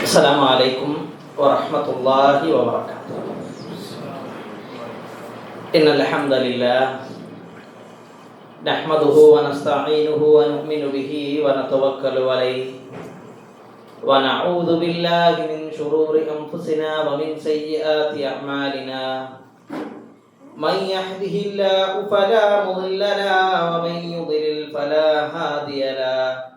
السلام عليكم ورحمة الله وبركاته. إن الحمد لله نحمده ونستعينه ونؤمن به ونتوكل عليه ونعوذ بالله من شرور أنفسنا ومن سيئات أعمالنا. من يهده الله فلا مضل له ومن يضلل فلا هادي له.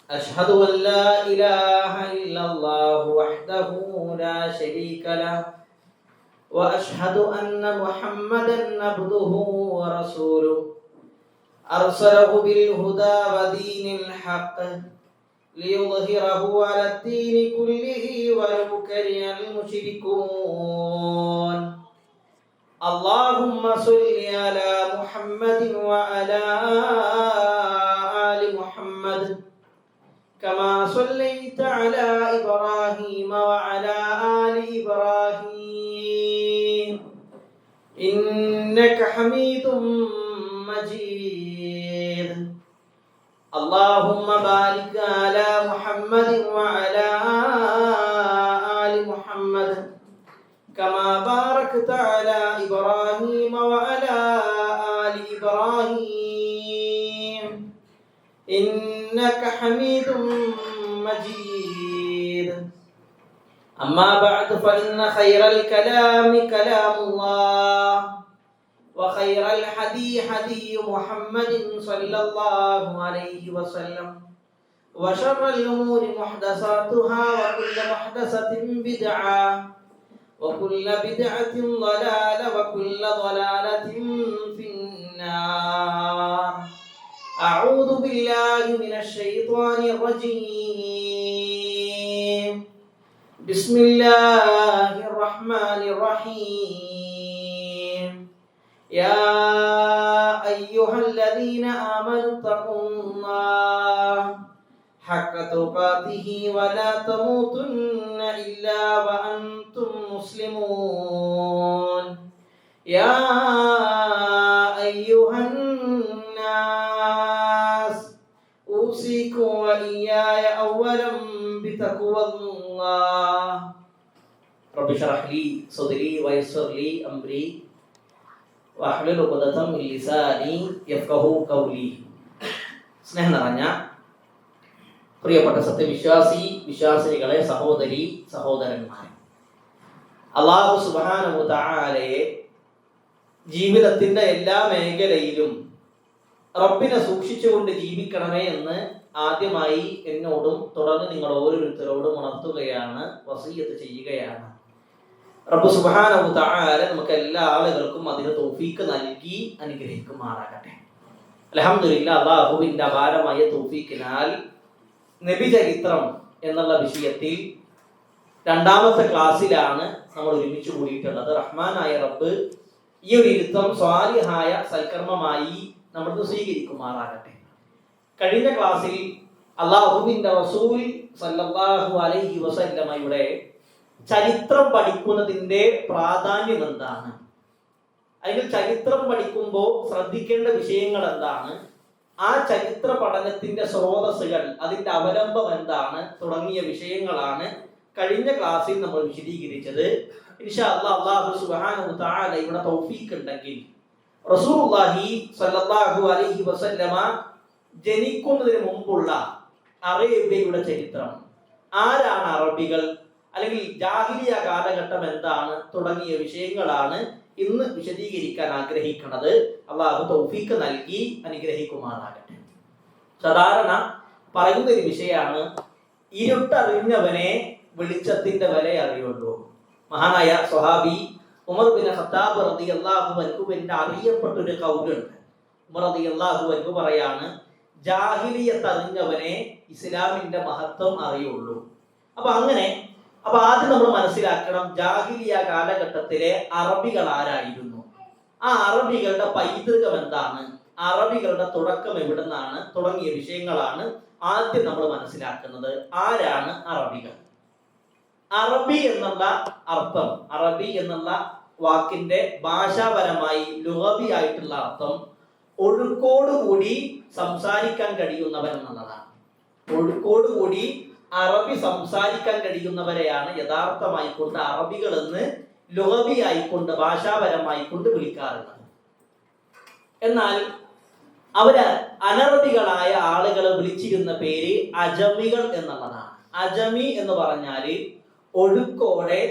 أشهد أن لا إله إلا الله وحده لا شريك له وأشهد أن محمدا عبده ورسوله أرسله بالهدى ودين الحق ليظهره على الدين كله ولو كره المشركون. اللهم صل على محمد وعلى آل محمد كما صليت على إبراهيم وعلى آل إبراهيم إنك حميد مجيد. اللهم بارك على محمد وعلى آل محمد كما باركت على إبراهيم وعلى آل إبراهيم إنك حميد مجيد. أما بعد فإن خير الكلام كلام الله وخير الحدي حدي محمد صلى الله عليه وسلم وشر الأمور محدثاتها وكل محدثة بدعة وكل بدعة ضلالة وكل ضلالة في النار. أعوذ بالله من الشيطان الرجيم. بسم الله الرحمن الرحيم. يا أيها الذين آمنوا اتقوا الله حق تقاته ولا تموتن إلا وأنتم مسلمون. يا أيها الناس أوصيكم وإياي أولا بتقوى الله. رب اشرح لي صدري ويسر لي أمري واحلل عقدة من لساني يفقهوا قولي. സ്നേഹം നിറഞ്ഞ പ്രിയപ്പെട്ട സത്യവിശ്വാസി വിശ്വാസിനികളെ, സഹോദരി സഹോദരന്മാരെ, അല്ലാഹു സുബ്ഹാനഹു വ തആലയെ ജീവിതത്തിന്റെ എല്ലാ മേഖലയിലും റബ്ബിനെ സൂക്ഷിച്ചുകൊണ്ട് ജീവിക്കണമേ എന്ന് ആദ്യമായി എന്നോടും തുടർന്ന് നിങ്ങൾ ഓരോരുത്തരോടും ഉണർത്തുകയാണ്, വസിയ്യത്ത് ചെയ്യുകയാണ്. റബ്ബ് സുബ്ഹാനഹു വ തആല നമുക്ക് എല്ലാ ആളുകൾക്കും അതിന് തൗഫീക്ക് നൽകി അനുഗ്രഹിക്കുമാറാകട്ടെ. അൽഹംദുലില്ലാഹ്, അല്ലാഹുവിന്റെ അപാരമായ തൗഫീക്കിനാൽ നബി ചരിത്രം എന്നുള്ള വിഷയത്തിൽ രണ്ടാമത്തെ ക്ലാസ്സിലാണ് നമ്മൾ ഒരുമിച്ച് കൂടിയിട്ടുള്ളത്. റഹ്മാനായ റബ്ബ് ഈ ഒരു ഇരുത്തം സ്വാലിഹായ സൽക്കർമ്മമായി നമ്മൾ സ്വീകരിക്കുമാറാകട്ടെ. കഴിഞ്ഞ ക്ലാസ്സിൽ അല്ലാഹുവിന്റെ റസൂൽ സല്ലല്ലാഹു അലൈഹി വസല്ലമയുടെ ചരിത്രം പഠിക്കുന്നതിന്റെ പ്രാധാന്യം എന്താണ്, അല്ലെങ്കിൽ ചരിത്രം പഠിക്കുമ്പോൾ ശ്രദ്ധിക്കേണ്ട വിഷയങ്ങൾ എന്താണ്, ആ ചരിത്ര പഠനത്തിന്റെ സ്രോതസ്സുകൾ, അതിന്റെ അവലംബം എന്താണ് തുടങ്ങിയ വിഷയങ്ങളാണ് കഴിഞ്ഞ ക്ലാസ്സിൽ നമ്മൾ വിശദീകരിച്ചത്. ഇൻഷാ അല്ലാഹ് അല്ലാഹു സുബ്ഹാനഹു വ തആല ഇവിടെ തൗഫീഖ് ഉണ്ടെങ്കിൽ റസൂലുള്ളാഹി സ്വല്ലല്ലാഹു അലൈഹി വസല്ലമ ജനിക്കുന്നതിന് മുമ്പുള്ള അറേബ്യയുടെ ചരിത്രം, ആരാണ് അറബികൾ, അല്ലെങ്കിൽ ജാഹിലിയ കാലഘട്ടം എന്താണ് തുടങ്ങിയ വിഷയങ്ങളാണ് ഇന്ന് വിശദീകരിക്കാൻ ആഗ്രഹിക്കുന്നത്. അല്ലാഹു തൗഫീഖ് നൽകി അനുഗ്രഹിക്കുമാറാകട്ടെ. സാധാരണ പറയുന്ന ഒരു വിഷയമാണ്, ഇരുട്ടറിഞ്ഞവനെ വെളിച്ചത്തിന്റെ വില അറിയുള്ളൂ. മഹാനായ സ്വഹാബി ഉമർ ബിൻ ഖത്താബ് റളിയല്ലാഹു അൻഹുവിന്റെ അറിയപ്പെട്ട ഒരു ഖൗലുണ്ട്. ഉമർ റളിയല്ലാഹു അൻഹു പറയാണ്, ജാഹിലിയത്ത് അറിഞ്ഞവനെ ഇസ്ലാമിന്റെ മഹത്വം അറിയുള്ളൂ. അപ്പൊ ആദ്യം നമ്മൾ മനസ്സിലാക്കണം, ജാഹിലിയ കാലഘട്ടത്തിലെ അറബികൾ ആരായിരുന്നു, ആ അറബികളുടെ പൈതൃകം എന്താണ്, അറബികളുടെ തുടക്കം എവിടുന്നാണ് തുടങ്ങിയ വിഷയങ്ങളാണ് ആദ്യം നമ്മൾ മനസ്സിലാക്കുന്നത്. ആരാണ് അറബികൾ? അറബി എന്നുള്ള അർത്ഥം, അറബി എന്നുള്ള വാക്കിന്റെ ഭാഷാപരമായി ലുഗവി ആയിട്ടുള്ള അർത്ഥം ഒഴുക്കോടുകൂടി സംസാരിക്കാൻ കഴിയുന്നവൻ എന്നുള്ളതാണ്. ഒഴുക്കോടുകൂടി അറബി സംസാരിക്കാൻ കഴിയുന്നവരെയാണ് യഥാർത്ഥമായിക്കൊണ്ട് അറബികളെന്ന് ലുഗവിയായിക്കൊണ്ട് ഭാഷാപരമായിക്കൊണ്ട് വിളിക്കാറുള്ളത്. എന്നാൽ അവര് അനറബികളായ ആളുകളെ വിളിച്ചിരുന്ന പേര് അജമികൾ എന്നുള്ളതാണ്. അജമി എന്ന് പറഞ്ഞാല് ഒഴുക്കോടെ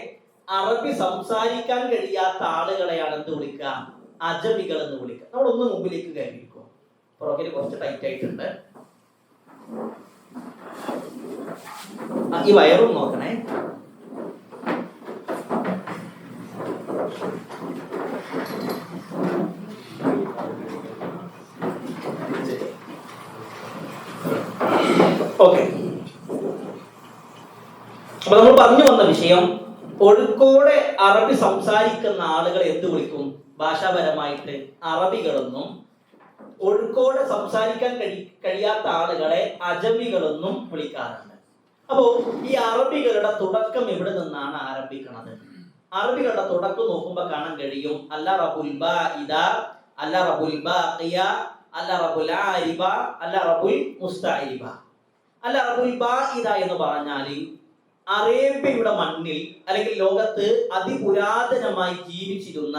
അറബി സംസാരിക്കാൻ കഴിയാത്ത ആളുകളെയാണ് എന്ത് വിളിക്കുക? അജമികൾ എന്ന് വിളിക്കുക. നമ്മളൊന്ന് മുമ്പിലേക്ക് കയറിയിരിക്കും. പുറകിൽ കുറച്ച് ടൈറ്റ് ആയിട്ടുണ്ട്. ഈ വയറും നോക്കണേ. ഓക്കെ, അപ്പൊ നമ്മൾ പറഞ്ഞു വന്ന വിഷയം, ഒഴുക്കോടെ അറബി സംസാരിക്കുന്ന ആളുകളെ എന്ത് വിളിക്കും? ഭാഷാപരമായിട്ട് അറബികളെന്നും, ഒഴുക്കോടെ സംസാരിക്കാൻ കഴിയാത്ത ആളുകളെ അജമികളെന്നും വിളിക്കാറുണ്ട്. അപ്പോ ഈ അറബികളുടെ തുടക്കം എവിടെ നിന്നാണ് ആരംഭിക്കുന്നത്? അറബികളുടെ തുടക്കം നോക്കുമ്പോൾ കാണാൻ കഴിയും അല്ല റബുൽ ബാഇദ, അല്ല റബുൽ ബാഖിയ, അല്ല റബുൽ ആരിബ, അല്ല റബുൽ മുസ്തഇബ. അല്ല റബുൽ ബാഇദ എന്ന് പറഞ്ഞാൽ അറേബ്യയുടെ മണ്ണിൽ അല്ലെങ്കിൽ ലോകത്ത് അതിപുരാതനമായി ജീവിച്ചിരുന്ന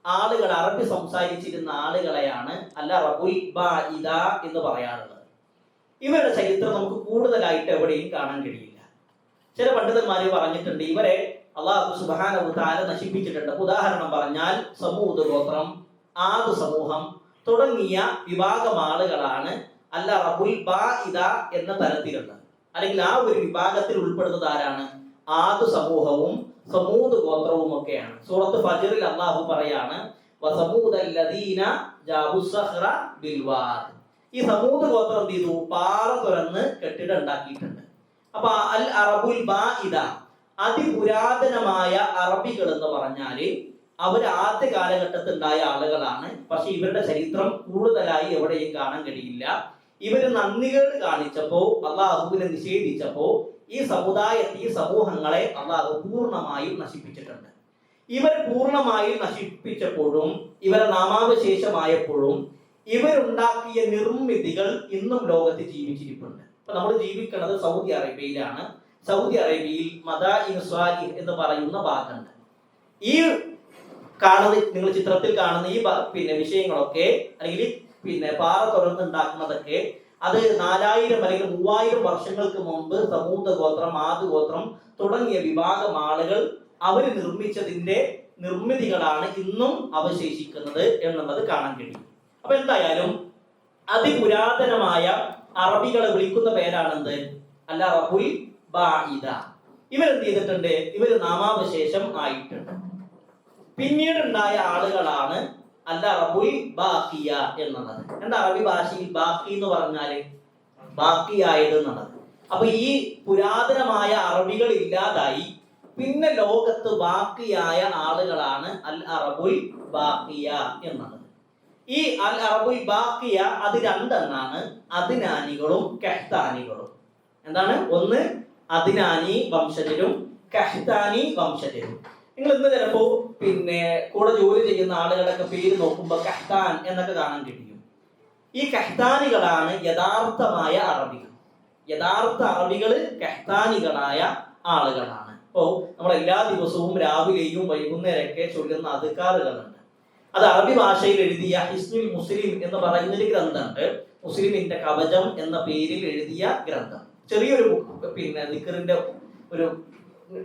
ആളുകൾ, അറബി സംസാരിച്ചിരുന്ന ആളുകളെയാണ് അല്ല റബുൽ ബാഇദ എന്ന് പറയാറുള്ളത്. ഇവരുടെ ചരിത്രം നമുക്ക് കൂടുതലായിട്ട് എവിടെയും കാണാൻ കഴിയില്ല. ചില പണ്ഡിതന്മാര് പറഞ്ഞിട്ടുണ്ട് ഇവരെ അല്ലാഹു സുബ്ഹാനഹു വ തആല നശിപ്പിച്ചിട്ടുണ്ട്. ഉദാഹരണം പറഞ്ഞാൽ സമൂദ് ഗോത്രം, ആദ് സമൂഹം തുടങ്ങിയ വിഭാഗം ആളുകളാണ് അല്ല റബുൽ ബാഇദ എന്ന തരത്തിലുള്ളത്. അല്ലെങ്കിൽ ആ ഒരു വിഭാഗത്തിൽ ഉൾപ്പെടുന്നത് ആരാണ്? ആദ് സമൂഹവും സമൂദ് ഗോത്രവും ഒക്കെയാണ്. സൂറത്ത് ഫജ്റിൽ അല്ലാഹു പറയാണ് വസമൂദല്ലദീന ജാബുസ്സഖ്റ ബിൽവാദ്. ഈ സമൂദ് ഗോത്രം എന്ത് ചെയ്തു? പാറ തുറന്ന് കെട്ടിടം ഉണ്ടാക്കിയിട്ടുണ്ട്. അപ്പൊ അൽ അറബുൽ ബാഇദ, അതിപുരാതനമായ അറബികൾ എന്ന് പറഞ്ഞാല് അവർ ആദ്യ കാലഘട്ടത്തിൽ ഉണ്ടായ ആളുകളാണ്. പക്ഷെ ഇവരുടെ ചരിത്രം കൂടുതലായി എവിടെയും കാണാൻ കഴിയില്ല. ഇവര് നന്ദികേട് കാണിച്ചപ്പോ, അള്ളാഹുവിനെ നിഷേധിച്ചപ്പോ ഈ സമുദായത്തെ, ഈ സമൂഹങ്ങളെ അള്ളാഹു പൂർണ്ണമായും നശിപ്പിച്ചിട്ടുണ്ട്. ഇവർ പൂർണ്ണമായും നശിപ്പിച്ചപ്പോഴും ഇവരെ നാമാവശേഷമായപ്പോഴും ഇവരുണ്ടാക്കിയ നിർമ്മിതികൾ ഇന്നും ലോകത്ത് ജീവിച്ചിരിപ്പുണ്ട്. ഇപ്പൊ നമ്മൾ ജീവിക്കുന്നത് സൗദി അറേബ്യയിലാണ്. സൗദി അറേബ്യയിൽ മദാഇൻ സ്വാലിഹ് എന്ന് പറയുന്ന ഭാഗമുണ്ട്. ഈ കാണുന്ന, നിങ്ങൾ ചിത്രത്തിൽ കാണുന്ന ഈ വിഷയങ്ങളൊക്കെ, അല്ലെങ്കിൽ പാറ തുറന്നുണ്ടാക്കുന്നതൊക്കെ അത് 4000 അല്ലെങ്കിൽ 3000 വർഷങ്ങൾക്ക് മുമ്പ് സമൂദ് ഗോത്രം, ആദ് ഗോത്രം തുടങ്ങിയ വിഭാഗം ആളുകൾ അവര് നിർമ്മിച്ചതിന്റെ നിർമ്മിതികളാണ് ഇന്നും അവശേഷിക്കുന്നത് എന്നുള്ളത് കാണാൻ കഴിയും. അപ്പൊ എന്തായാലും അതിപുരാതനമായ അറബികളെ വിളിക്കുന്ന പേരാണെന്ത്? അല്ല റബുൽ ബാഇദ. ഇവരെന്ത് ചെയ്തിട്ടുണ്ട്? ഇവര് നാമാവശേഷം ആയിട്ടുണ്ട്. പിന്നീട് ഉണ്ടായ ആളുകളാണ് അല്ല റബുൽ ബാഖിയ എന്നുള്ളത്. എന്താ അറബി ഭാഷയിൽ ബാഖി എന്ന് പറഞ്ഞാല്? ബാക്കിയായത് എന്നുള്ളത്. അപ്പൊ ഈ പുരാതനമായ അറബികൾ ഇല്ലാതായി, പിന്നെ ലോകത്ത് ബാക്കിയായ ആളുകളാണ് അൽ അറബുൽ ബാഖിയ എന്നുള്ളത്. ഈ അൽ അറബുൽ ബാഖിയ അത് രണ്ടെണ്ണാണ്, അദ്നാനികളും കഹ്താനികളും. എന്താണ്? ഒന്ന് അദ്നാനി വംശജരും കഹ്താനി വംശജരും. നിങ്ങൾ ഇന്ന് ചിലപ്പോ കൂടെ ജോലി ചെയ്യുന്ന ആളുകളൊക്കെ പേര് നോക്കുമ്പോൾ കഹ്താൻ എന്നൊക്കെ കാണാൻ കഴിയും. ഈ കഹ്താനികളാണ് യഥാർത്ഥമായ അറബികൾ. യഥാർത്ഥ അറബികള് കഹ്താനികളായ ആളുകളാണ്. ഇപ്പോ നമ്മൾ എല്ലാ ദിവസവും രാവിലെയും വൈകുന്നേരമൊക്കെ ചൊല്ലുന്ന അദ്കാറുകളുണ്ട്. അത് അറബി ഭാഷയിൽ എഴുതിയ ഹിസ്നുൽ മുസ്ലിം എന്ന് പറയുന്ന ഒരു ഗ്രന്ഥമുണ്ട്. മുസ്ലിമിന്റെ കവചം എന്ന പേരിൽ എഴുതിയ ഗ്രന്ഥം. ചെറിയൊരു ദിക്റിന്റെ ഒരു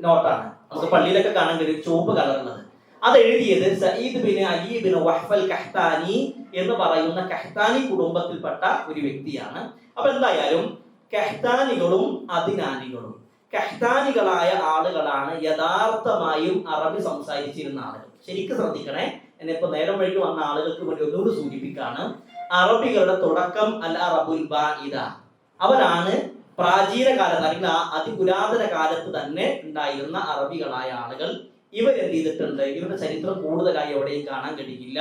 നോട്ടാണ്. നമുക്ക് പള്ളിയിലൊക്കെ കാണാൻ കഴിയും, ചുവപ്പ് കളറുള്ളത്. അത് എഴുതിയത് Saeed bin Ali bin Wahfal Qahtani എന്ന് പറയുന്ന കഹ്താനി കുടുംബത്തിൽപ്പെട്ട ഒരു വ്യക്തിയാണ്. അപ്പൊ എന്തായാലും കഹ്താനികളും അദ്നാനികളും, കഹ്താനികളായ ആളുകളാണ് യഥാർത്ഥമായും അറബി സംസാരിച്ചിരുന്ന ആളുകൾ. ശരിക്കും ശ്രദ്ധിക്കണേ. എന്നെ ഇപ്പൊ നേരം വഴി വന്ന ആളുകൾക്ക് വേണ്ടി ഒന്നുകൂടി സൂചിപ്പിക്കാണ്. അറബികളുടെ തുടക്കം അൽ അറബുൽ ബാഇദ. അവരാണ് പ്രാചീന കാലത്ത് അല്ലെങ്കിൽ അതിപുരാതന കാലത്ത് തന്നെ ഉണ്ടായിരുന്ന അറബികളായ ആളുകൾ. ഇവരെന്ത് ചെയ്തിട്ടുണ്ട്? ഇവരുടെ ചരിത്രം കൂടുതലായി എവിടെയും കാണാൻ കഴിയില്ല.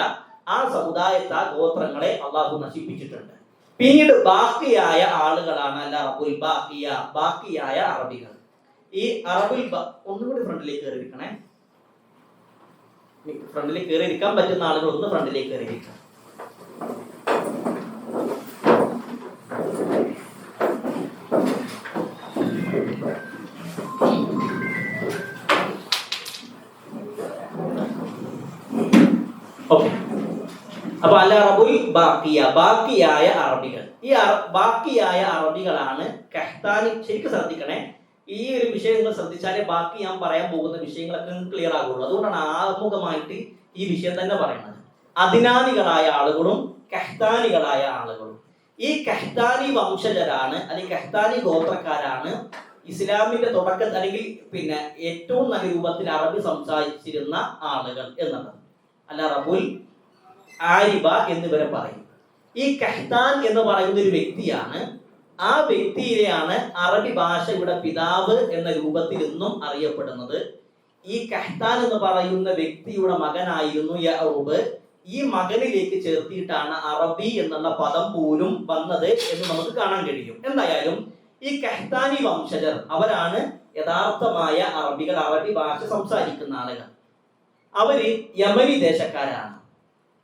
ആ സമുദായത്തെ, ആ ഗോത്രങ്ങളെ അള്ളാഹു നശിപ്പിച്ചിട്ടുണ്ട്. പിന്നീട് ബാക്കിയായ ആളുകളാണ് അല്ല അറബുൽ ബാഖിയ, ബാക്കിയായ അറബികൾ. ഈ അറബുൽ ഒന്നുകൂടി ഫ്രണ്ടിലേക്ക് കയറിയിരിക്കണേ. ഫ്രണ്ടിലേക്ക് കയറിയിരിക്കാൻ പറ്റുന്ന ആളുകൾ ഒന്ന് ഫ്രണ്ടിലേക്ക് കയറിയിരിക്കാം. ഓക്കെ. അപ്പൊ അൽ അറബുൽ ബാക്കിയ, ബാക്കിയായ അറബികൾ. ഈ ബാക്കിയായ അറബികളാണ് കഹ്താനി. ശരിക്കും ശ്രദ്ധിക്കണേ, ഈ ഒരു വിഷയം നിങ്ങൾ ശ്രദ്ധിച്ചാലേ ബാക്കി ഞാൻ പറയാൻ പോകുന്ന വിഷയങ്ങളൊക്കെ ക്ലിയർ ആകുള്ളൂ. അതുകൊണ്ടാണ് ആമുഖമായിട്ട് ഈ വിഷയം തന്നെ പറയുന്നത്. അദ്നാനികളായ ആളുകളും കഹ്താനികളായ ആളുകളും. ഈ കഹ്താനി വംശജരാണ്, അല്ലെങ്കിൽ കഹ്താനി ഗോത്രക്കാരാണ് ഇസ്ലാമിന്റെ തുടക്കത്തിൽ, അല്ലെങ്കിൽ പിന്നെ ഏറ്റവും നല്ല രൂപത്തിൽ അറബി സംസാരിച്ചിരുന്ന ആളുകൾ എന്നത്. അൽ അറബുൽ ആരിബ എന്നിവരെ പറയും. ഈ കഹ്താൻ എന്ന് പറയുന്ന ഒരു വ്യക്തിയാണ്. ആ വ്യക്തിയെയാണ് അറബി ഭാഷയുടെ പിതാവ് എന്ന രൂപത്തിൽ ഇന്നും അറിയപ്പെടുന്നത്. ഈ കഹ്താൻ എന്ന് പറയുന്ന വ്യക്തിയുടെ മകനായിരുന്നു യഅൂബ്. ഈ മകനിലേക്ക് ചേർത്തിയിട്ടാണ് അറബി എന്നുള്ള പദം പോലും വന്നത് എന്ന് നമുക്ക് കാണാൻ കഴിയും. എന്തായാലും ഈ കഹ്താനി വംശജർ അവരാണ് യഥാർത്ഥമായ അറബികൾ, അറബി ഭാഷ സംസാരിക്കുന്ന ആളുകൾ. അവര് യമനി ദേശക്കാരാണ്,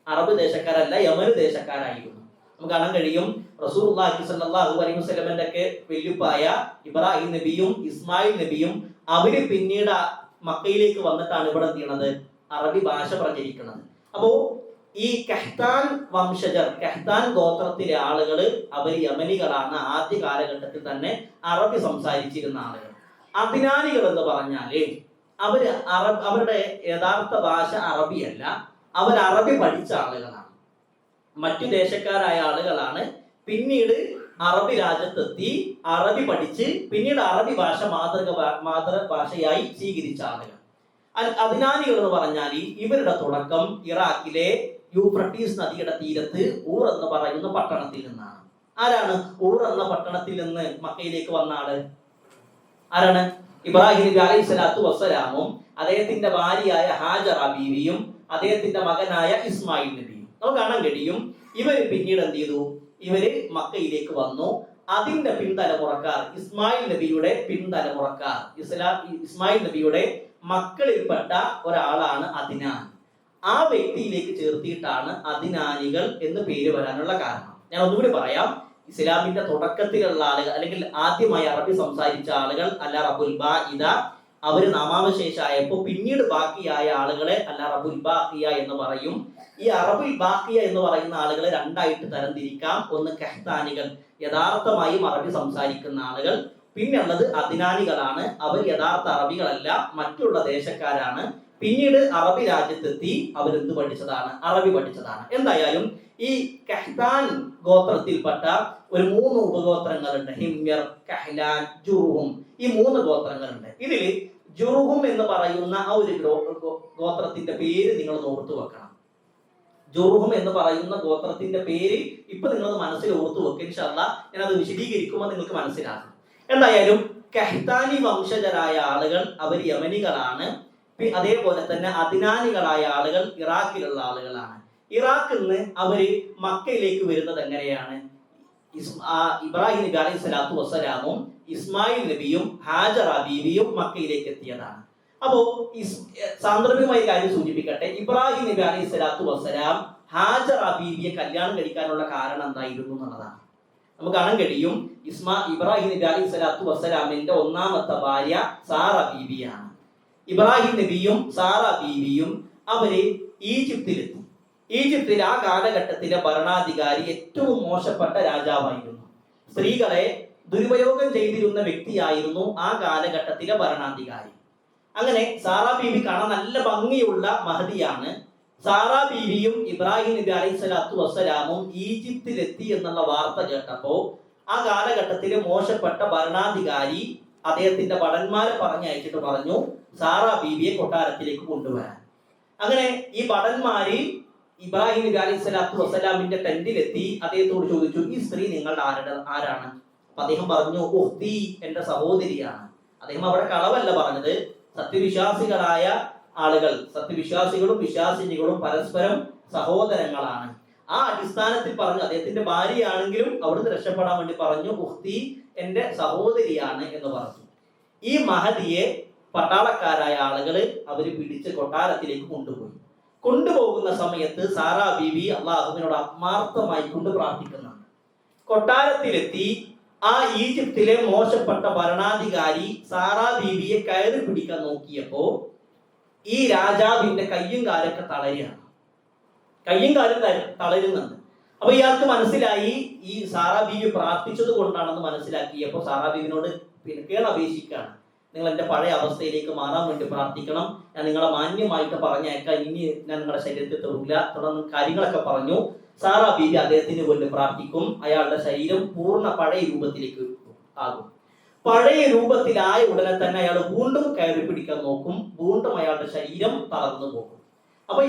അറബ് ദേശക്കാരല്ല, യമന് ദേശക്കാരായിരുന്നു. നമുക്ക് കാണാൻ കഴിയും റസൂലുള്ളാഹി സ്വല്ലല്ലാഹു അലൈഹി വസല്ലമയുടെ ഒക്കെ വല്യുപ്പായ ഇബ്രാഹിം നബിയും ഇസ്മായിൽ നബിയും അവര് പിന്നീട് മക്കയിലേക്ക് വന്നിട്ടാണ് ഇവിടെ എന്ത് ചെയ്യണത്, അറബി ഭാഷ പ്രചരിക്കുന്നത്. അപ്പോ ഈ കഹ്താൻ വംശജർ, കഹ്താൻ ഗോത്രത്തിലെ ആളുകൾ, അവർ യമനികളാണ്. ആദ്യ കാലഘട്ടത്തിൽ തന്നെ അറബി സംസാരിച്ചിരുന്ന ആളുകൾ. അദ്നാനികൾ എന്ന് പറഞ്ഞാല് അവരുടെ യഥാർത്ഥ ഭാഷ അറബിയല്ല, അവർ അറബി പഠിച്ച ആളുകളാണ്, മറ്റു ദേശക്കാരായ ആളുകളാണ്. പിന്നീട് അറബി രാജ്യത്തെത്തി അറബി പഠിച്ച് പിന്നീട് അറബി ഭാഷ മാതൃഭാഷയായി സ്വീകരിച്ച ആളുകൾ. അദ്നാനികൾ എന്ന് പറഞ്ഞാൽ ഇവരുടെ തുടക്കം ഇറാഖിലെ യൂഫ്രട്ടീസ് നദിയുടെ തീരത്ത് ഊർ എന്ന് പറയുന്ന പട്ടണത്തിൽ നിന്നാണ്. ആരാണ് ഊർ എന്ന പട്ടണത്തിൽ നിന്ന് മക്കയിലേക്ക് വന്ന ആള്? ആരാണ്? ഇബ്രാഹിം നബി അലൈഹി സ്വലാത്തു വസ്സലാമും അദ്ദേഹത്തിന്റെ ഭാര്യയായ ഹാജറ ബീവിയും അദ്ദേഹത്തിന്റെ മകനായ ഇസ്മായിൽ നബിയും. നമുക്ക് കാണാൻ കഴിയും ഇവര് പിന്നീട് എന്ത് ചെയ്തു, ഇവര് മക്കയിലേക്ക് വന്നു. അതിന്റെ പിൻതലമുറക്കാർ, ഇസ്മായിൽ നബിയുടെ പിൻതലമുറക്കാർ, ഇസ്മായിൽ നബിയുടെ മക്കളിൽപ്പെട്ട ഒരാളാണ് അദ്നാൻ. ആ വ്യക്തിയിലേക്ക് ചേർത്തിയിട്ടാണ് അദ്നാനികൾ എന്ന് പേര് വരാനുള്ള കാരണം. ഞാൻ ഒന്നുകൂടി പറയാം. ഇസ്ലാമിന്റെ തുടക്കത്തിലുള്ള ആളുകൾ, അല്ലെങ്കിൽ ആദ്യമായി അറബി സംസാരിച്ച ആളുകൾ അൽ അറബുൽ ബാഇദ, അവര് നാമാവശേഷമായപ്പോൾ പിന്നീട് ബാക്കിയായ ആളുകളെ അൽ അറബുൽ ബാഖിയ എന്ന് പറയും. ഈ അറബുൽ ബാഖിയ എന്ന് പറയുന്ന ആളുകളെ രണ്ടായിട്ട് തരംതിരിക്കാം. ഒന്ന് കഹ്താനികൾ, യഥാർത്ഥമായും അറബി സംസാരിക്കുന്ന ആളുകൾ. പിന്നുള്ളത് അദ്നാനികളാണ്. അവർ യഥാർത്ഥ അറബികളല്ല, മറ്റുള്ള ദേശക്കാരാണ്. പിന്നീട് അറബി രാജ്യത്തെത്തി അവരെന്ത് പഠിച്ചതാണ്, അറബി പഠിച്ചതാണ്. എന്തായാലും ഈ കഹ്താൻ ഗോത്രത്തിൽപ്പെട്ട ഒരു 3 ഉപഗോത്രങ്ങളുണ്ട്. ഹിമ്യർ, കഹ്ലാൻ, ജുർഹും. ഈ 3 ഗോത്രങ്ങളുണ്ട്. ഇതിൽ ജുർഹും എന്ന് പറയുന്ന ആ ഒരു ഗോത്രത്തിന്റെ പേര് നിങ്ങൾ ഓർത്തു വെക്കണം. ജുർഹും എന്ന് പറയുന്ന ഗോത്രത്തിന്റെ പേര് ഇപ്പൊ നിങ്ങൾ മനസ്സിൽ ഓർത്തു വെക്കുക. ഇൻഷാ അല്ലാഹ് ഞാൻ അത് വിശദീകരിക്കുമ്പോൾ നിങ്ങൾക്ക് മനസ്സിലാകും. എന്തായാലും കഹ്താനി വംശജരായ ആളുകൾ അവർ യമനികളാണ്. അതേപോലെ തന്നെ അദ്നാനികളായ ആളുകൾ ഇറാഖിലുള്ള ആളുകളാണ്. ഇറാഖിൽ നിന്ന് അവര് മക്കയിലേക്ക് വരുന്നത് എങ്ങനെയാണ്? ഇബ്രാഹിം നബി അലൈഹി സ്വലാത്തു വസ്സലാമും ഇസ്മായിൽ നബിയും ഹാജറ ബീവിയും മക്കയിലേക്ക് എത്തിയതാണ്. അപ്പോ സാന്ദർഭികമായി കാര്യം സൂചിപ്പിക്കട്ടെ. ഇബ്രാഹിം നബി അലൈഹി സ്വലാത്തു വസ്സലാം ഹാജറ ബീവിയെ കല്യാണം കഴിക്കാനുള്ള കാരണം എന്തായിരുന്നു എന്നുള്ളതാണ്. നമുക്ക് കാണാൻ കഴിയും ഇബ്രാഹിം നബി അലൈഹി സ്വലാത്തു വസ്സലാമിന്റെ 1ാമത്തെ ഭാര്യ സാറ ബീവിയാണ്. ഇബ്രാഹിം നബിയും സാറ ബീവിയും അവര് ഈജിപ്തിലെത്തി. ഈജിപ്തിൽ ആ കാലഘട്ടത്തിലെ ഭരണാധികാരി ഏറ്റവും മോശപ്പെട്ട രാജാവായിരുന്നു. സ്ത്രീകളെ ദുരുപയോഗം ചെയ്തിരുന്ന വ്യക്തിയായിരുന്നു ആ കാലഘട്ടത്തിലെ ഭരണാധികാരി. അങ്ങനെ സാറാ ബീവി കാണാൻ നല്ല ഭംഗിയുള്ള മഹദിയാണ്. സാറാ ബീവിയും ഇബ്രാഹിം നബി അലൈഹി സ്വലാത്തു വസ്സലാമും ഈജിപ്തിലെത്തി എന്നുള്ള വാർത്ത കേട്ടപ്പോ ആ കാലഘട്ടത്തിലെ മോശപ്പെട്ട ഭരണാധികാരി അദ്ദേഹത്തിന്റെ ഭടന്മാരെ പറഞ്ഞയച്ചിട്ട് പറഞ്ഞു സാറാ ബീവിയെ കൊട്ടാരത്തിലേക്ക് കൊണ്ടുവരാൻ. അങ്ങനെ ഈ ഭടന്മാര് ഇബ്രാഹിം നബി അലൈഹി സ്വലാത്തു വസ്സലാമിന്റെ ടെന്റിലെത്തി അദ്ദേഹത്തോട് ചോദിച്ചു, ഈ സ്ത്രീ നിങ്ങളുടെ ആരാണ്? അപ്പൊ അദ്ദേഹം പറഞ്ഞു, ഉഖ്തി, എന്റെ സഹോദരിയാണ്. അദ്ദേഹം അവിടെ കളവല്ല പറഞ്ഞത്. സത്യവിശ്വാസികളായ ആളുകൾ, സത്യവിശ്വാസികളും വിശ്വാസിനികളും പരസ്പരം സഹോദരങ്ങളാണ്. ആ അടിസ്ഥാനത്തിൽ പറഞ്ഞു. അദ്ദേഹത്തിന്റെ ഭാര്യയാണെങ്കിലും അവിടുന്ന് രക്ഷപ്പെടാൻ വേണ്ടി പറഞ്ഞു, ഉഖ്തി, എന്റെ സഹോദരിയാണ് എന്ന് പറഞ്ഞു. ഈ മഹദിയെ പട്ടാളക്കാരായ ആളുകള് അവര് പിടിച്ച് കൊട്ടാരത്തിലേക്ക് കൊണ്ടുപോകുന്ന സമയത്ത് സാറാ ബീവി അള്ളാഹുവിനോട് ആത്മാർത്ഥമായി കൊണ്ട് പ്രാർത്ഥിക്കുന്നുണ്ട്. കൊട്ടാരത്തിലെത്തി ആ ഈജിപ്തിലെ മോശപ്പെട്ട ഭരണാധികാരി സാറാ ബീവിയെ കയറി പിടിക്കാൻ നോക്കിയപ്പോ ഈ രാജാവിന്റെ കയ്യും കാലൊക്കെ തളരുകയാണ്. കയ്യും കാലും തളരുന്നുണ്ട്. അപ്പൊ ഇയാൾക്ക് മനസ്സിലായി ഈ സാറാ ബീവി പ്രാർത്ഥിച്ചത് കൊണ്ടാണെന്ന് മനസ്സിലാക്കിയപ്പോൾ സാറാ ബീവിനോട് അപേക്ഷിക്കുകയാണ്, നിങ്ങൾ എൻ്റെ പഴയ അവസ്ഥയിലേക്ക് മാറാൻ വേണ്ടി പ്രാർത്ഥിക്കണം, ഞാൻ നിങ്ങളെ മാന്യമായിട്ട് പറഞ്ഞേക്കാം, ഇനി ഞാൻ നിങ്ങളുടെ ശരീരത്തിൽ തൊടില്ല, തുടർന്ന് കാര്യങ്ങളൊക്കെ പറഞ്ഞു. സാറാ ബീവി അദ്ദേഹത്തിന് വേണ്ടി പ്രാർത്ഥിക്കും. അയാളുടെ ശരീരം പൂർണ്ണ പഴയ രൂപത്തിലേക്ക് ആകും. പഴയ രൂപത്തിലായ ഉടനെ തന്നെ അയാൾ വീണ്ടും കയറി പിടിക്കാൻ നോക്കും. വീണ്ടും അയാളുടെ ശരീരം തളർന്നു പോകും. അപ്പൊ